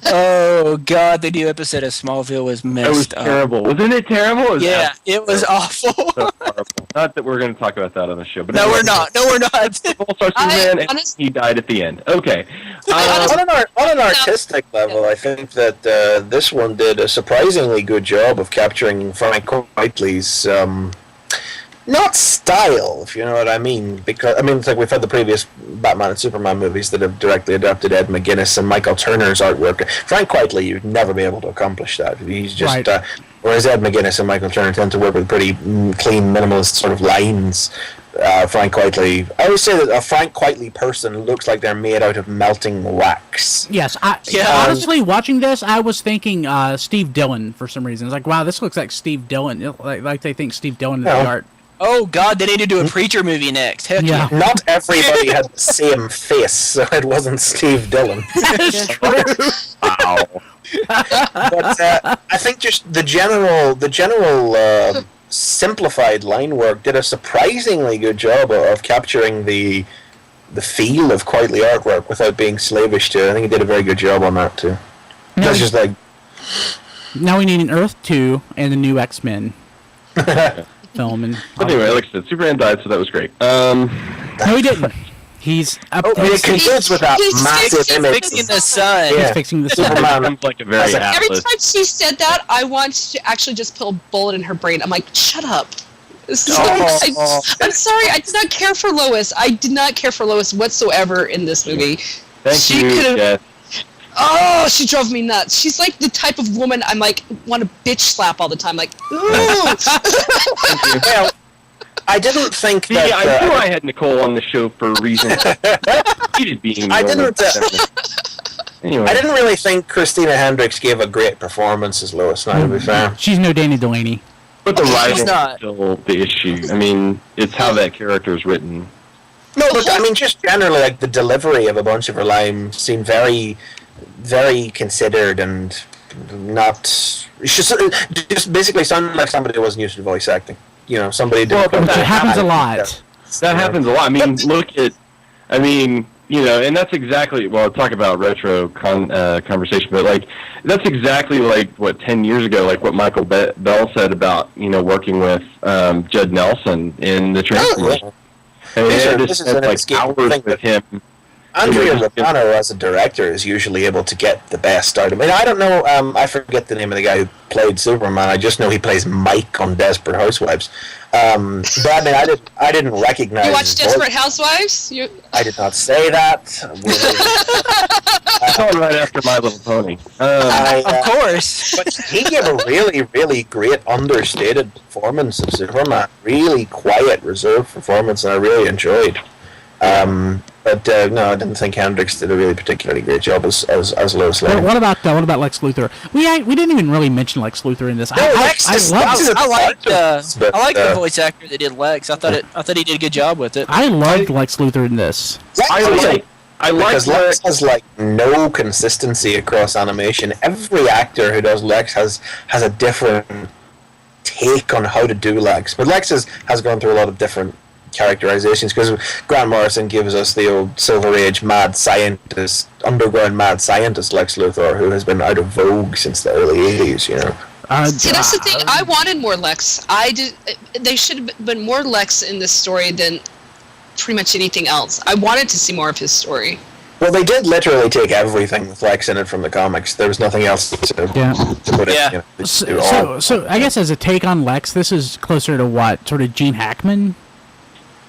Oh God, the new episode of Smallville was It was messed up. terrible, wasn't it? Terrible. It was Yeah, it was awful. so horrible. Not that we're going to talk about that on the show, but No, anyway. we're not. No, we're not. All-Star Superman, and honest- he died at the end. Okay. On an artistic level, I think that this one did a surprisingly good job of capturing Frank Whiteley's not style, if you know what I mean. Because it's like we've had the previous Batman and Superman movies that have directly adapted Ed McGuinness and Michael Turner's artwork. Frank Whiteley, you'd never be able to accomplish that. He's just Right. whereas Ed McGuinness and Michael Turner tend to work with pretty clean, minimalist sort of lines. Frank Whiteley. I always say that a Frank Whiteley person looks like they're made out of melting wax. Yes, Yeah. honestly, watching this, I was thinking Steve Dillon for some reason. It's like, wow, this looks like Steve Dillon. Like they think Steve Dillon is the Yeah. art. Oh God, they need to do a Preacher movie next. Heck Yeah. yeah. Not everybody had the same face, so it wasn't Steve Dillon. That's true. Wow. But I think just the general simplified line work did a surprisingly good job of capturing the feel of Quietly artwork without being slavish to it. I think he did a very good job on that too. Now, It's just like now we need an Earth 2 and a new X-Men film. And But anyway, like I said, Superman died, so that was great. no, he didn't. He's up. it concludes with that He's massive fixing- image. Fixing the sun. He's Yeah. fixing the Superman. sun. Sounds like a very Every Every Atlas. time she said that, I wanted to actually just put a bullet in her brain. I'm like, shut up. This is I'm sorry, I did not care for Lois. I did not care for Lois whatsoever in this movie. Thank She you. could've- Jess. Oh, she drove me nuts. She's like the type of woman I'm like, want to bitch slap all the time. Like, ooh. Well, I didn't think See, that. I knew I had Nicole on the show for a reason. Hated being I the didn't, Anyway. I didn't really think Christina Hendricks gave a great performance as Lois. Now, to be fair. She's no Danny Delaney. But the writing is not. still the issue. I mean, it's how that character is written. No, but I mean, just generally, like the delivery of a bunch of her lines seemed very, very considered and not. She just basically sounded like somebody who wasn't used to voice acting. Somebody. Well, but It happens a lot. That happens a lot. I mean, look at, and that's exactly, well, talk about retro conversation, but like, that's exactly like what 10 years ago, like what Michael Bell said about, working with Judd Nelson in the Transformers. I mean, This they is- just this is spent an like inescapable hours thing with that- him. Andrea Yeah. Romano, as a director, is usually able to get the best out of. I mean, I don't know. I forget the name of the guy who played Superman. I just know he plays Mike on Desperate Housewives. But I mean, I didn't recognize. You watch his voice. Desperate Housewives? I did not say that. I saw it right after My Little Pony. Of course. But he gave a really, really great understated performance of Superman. Really quiet, reserved performance, and I really enjoyed. But no, I didn't think Hendricks did a really particularly great job as Lois What, Lane. what about Lex Luthor? We didn't even really mention Lex Luthor in this. No, Lex is- Lex is- I liked But, I liked the voice actor that did Lex. I thought he did a good job with it. I loved Lex Luthor in this. I like Because Lex. Lex has like no consistency across animation. Every actor who does Lex has a different take on how to do Lex. But Lex has gone through a lot of different characterizations because Grant Morrison gives us the old Silver Age mad scientist, underground mad scientist Lex Luthor, who has been out of vogue since the early 80s, See, that's the thing. I wanted more Lex. They should have been more Lex in this story than pretty much anything else. I wanted to see more of his story. Well, they did literally take everything with Lex in it from the comics. There was nothing else to put in. Yeah. You know, they do all- So I guess as a take on Lex, this is closer to what? Sort of Gene Hackman?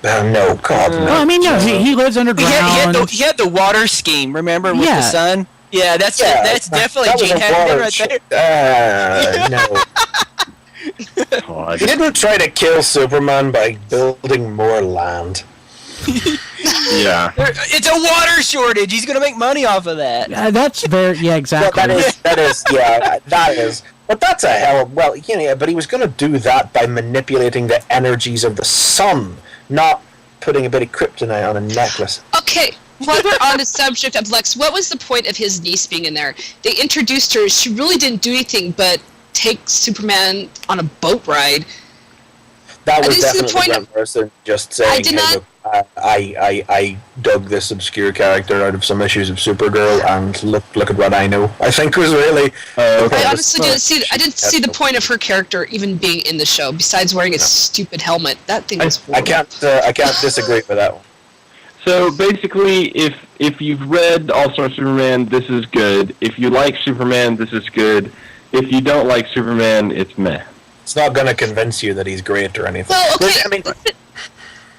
No, God, no. Well, I mean, no, he lives underground. He had the water scheme, remember, with Yeah. the sun? Yeah, that's definitely that was Gene a Hackman water right there. No. He didn't try to kill Superman by building more land. Yeah. It's a water shortage. He's going to make money off of that. That's very, yeah, exactly. Well, that is. But that's a hell. Well, yeah, but he was going to do that by manipulating the energies of the sun, not putting a bit of kryptonite on a necklace. Okay, while we're on the subject of Lex, what was the point of his niece being in there? They introduced her. She really didn't do anything but take Superman on a boat ride. That I was didn't see the definitely point one person just saying, did hey, not- look, I dug this obscure character out of some issues of Supergirl, and look at what I know. I think was really. I honestly didn't see. I didn't see the point of her character even being in the show, besides wearing a stupid helmet. That thing was I horrible. can't disagree with that one. So basically, if you've read All-Star Superman, this is good. If you like Superman, this is good. If you don't like Superman, it's meh. It's not going to convince you that he's great or anything. Well, okay. I mean,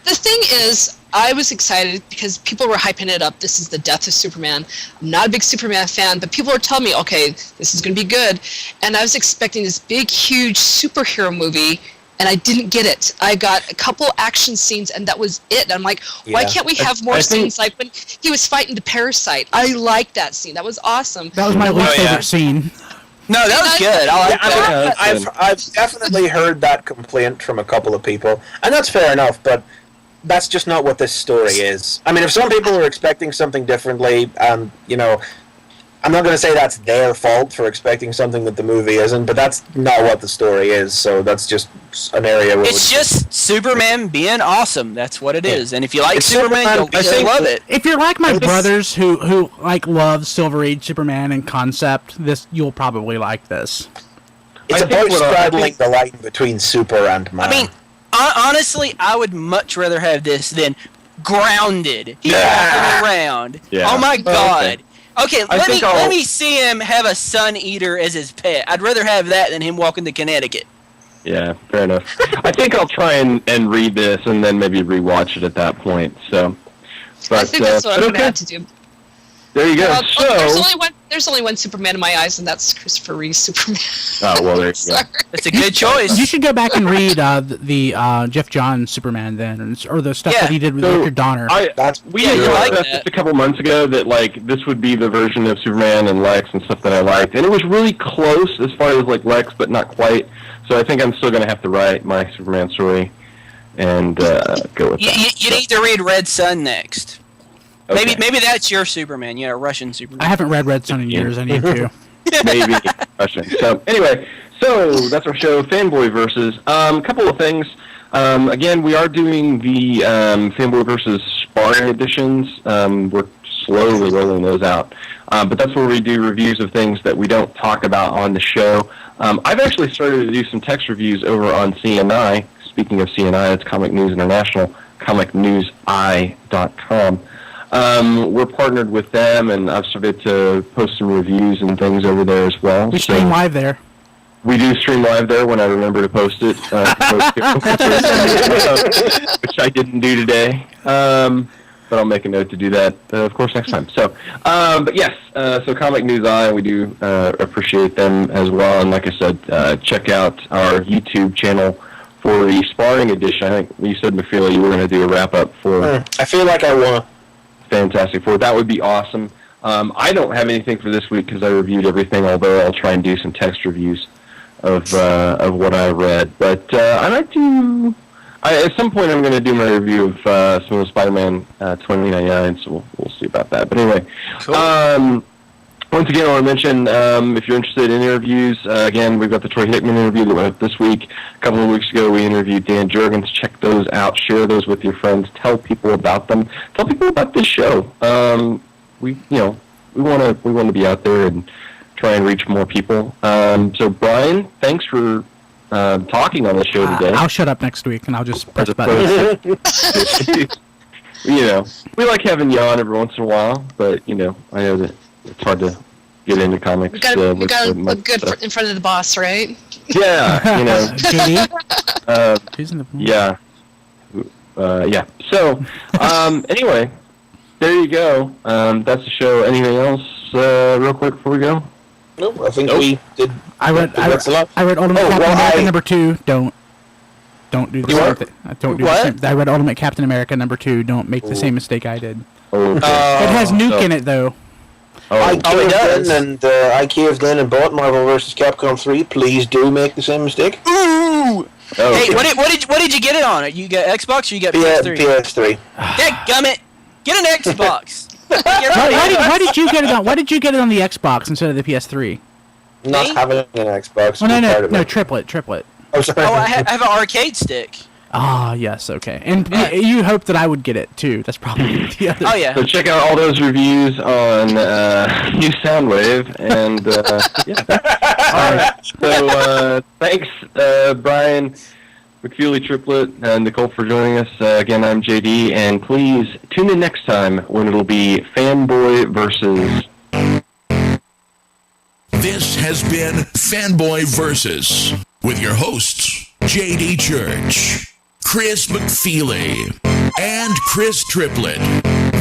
The thing is, I was excited because people were hyping it up. This is the death of Superman. I'm not a big Superman fan, but people were telling me, okay, this is going to be good. And I was expecting this big, huge superhero movie, and I didn't get it. I got a couple action scenes, and that was it. I'm like, why Yeah. can't we have more scenes like when he was fighting the Parasite? I liked that scene. That was awesome. That was my least yeah. favorite scene. No, that was good. I like that. I've definitely heard that complaint from a couple of people, and that's fair enough, but that's just not what this story is. I mean, if some people are expecting something differently, you know, I'm not going to say that's their fault for expecting something that the movie isn't, but that's not what the story is, so that's just an area where It's just Superman being awesome. That's what it is. And if you like It's Superman, you'll love it. If you're like my brothers who like love Silver Age Superman and concept, you'll probably like this. It's about straddling the line between super and man. I mean, honestly, I would much rather have this than Grounded. He's walking around. Yeah. Oh my God. Okay, think let me see him have a sun eater as his pet. I'd rather have that than him walking to Connecticut. Yeah, fair enough. I think I'll try and read this and then maybe rewatch it at that point. So, but, I think that's what I'm going to okay. have to do. There you go. There's only one Superman in my eyes, and that's Christopher Reeve's Superman. Oh, well, there you go. Sorry. That's a good choice. You should go back and read the Jeff Johns Superman then, or the stuff that he did with So, Richard Donner. We Yeah, you like discussed that. this a couple months ago that like this would be the version of Superman and Lex and stuff that I liked, and it was really close as far as like Lex, but not quite. So I think I'm still going to have to write my Superman story and go with that. You need to read Red Sun next. Okay. Maybe that's your Superman. Yeah, Russian Superman. I haven't read Red Sun in years. I need to. Maybe Russian. So anyway, that's our show, Fanboy Versus. Couple of things. Again, we are doing the Fanboy Versus sparring editions. We're slowly rolling those out. But that's where we do reviews of things that we don't talk about on the show. I've actually started to do some text reviews over on CNI. Speaking of CNI, it's Comic News International, comicnewsi.com. We're partnered with them, and I've started to post some reviews and things over there as well. We stream live there. We do stream live there when I remember to post it, which I didn't do today. But I'll make a note to do that, of course, next time. So, but yes, so Comic News Eye, we do appreciate them as well. And like I said, check out our YouTube channel for the sparring edition. I think you said, McFeely, you were going to do a wrap-up for I feel like I want Fantastic Four. That would be awesome. I don't have anything for this week because I reviewed everything, although I'll try and do some text reviews of what I read. But I might do... at some point, I'm going to do my review of some of the Spider-Man 2099, so we'll see about that. But anyway, cool. Once again, I want to mention, if you're interested in interviews, again, we've got the Troy Hickman interview that went up this week. A couple of weeks ago, we interviewed Dan Jurgens. Check those out. Share those with your friends. Tell people about them. Tell people about this show. We want to be out there and try and reach more people. So, Brian, thanks for talking on the show today. I'll shut up next week and I'll just press buttons. we like having you on every once in a while, but I know that it's hard to get into comics. We gotta look good in front of the boss, right? Yeah, JD? Who's in the yeah, yeah. So, anyway, there you go. That's the show. Anything else, real quick before we go? Nope, I think we did. I read Ultimate Captain America number 2. Don't do the same thing. Don't do the same. I read Ultimate Captain America number 2. Don't make the same mistake I did. Okay. It has Nuke in it though. I caved in and bought Marvel vs. Capcom 3. Please do make the same mistake. Ooh! Hey, what did you get it on? You got Xbox or you got PS3? PS3. Dadgummit! Get an Xbox. Why did you get it on? Why did you get it on the Xbox instead of the PS3? Not having an Xbox. Oh, no, triplet. Oh, sorry. I have an arcade stick. Ah, yes, okay. And you hoped that I would get it too. That's probably the other. Oh yeah. So check out all those reviews on New Soundwave, and all right. So thanks, Brian McFeely Triplet and Nicole for joining us. Again, I'm JD, and please tune in next time when it'll be Fanboy Versus. This has been Fanboy Versus with your hosts, JD Church, Chris McFeely, and Chris Triplet.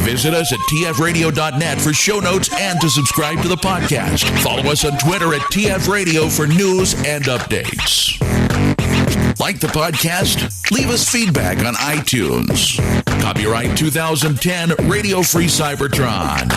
Visit us at tfradio.net for show notes and to subscribe to the podcast. Follow us on Twitter at tfradio for news and updates. Like the podcast? Leave us feedback on iTunes. Copyright 2010 Radio Free Cybertron.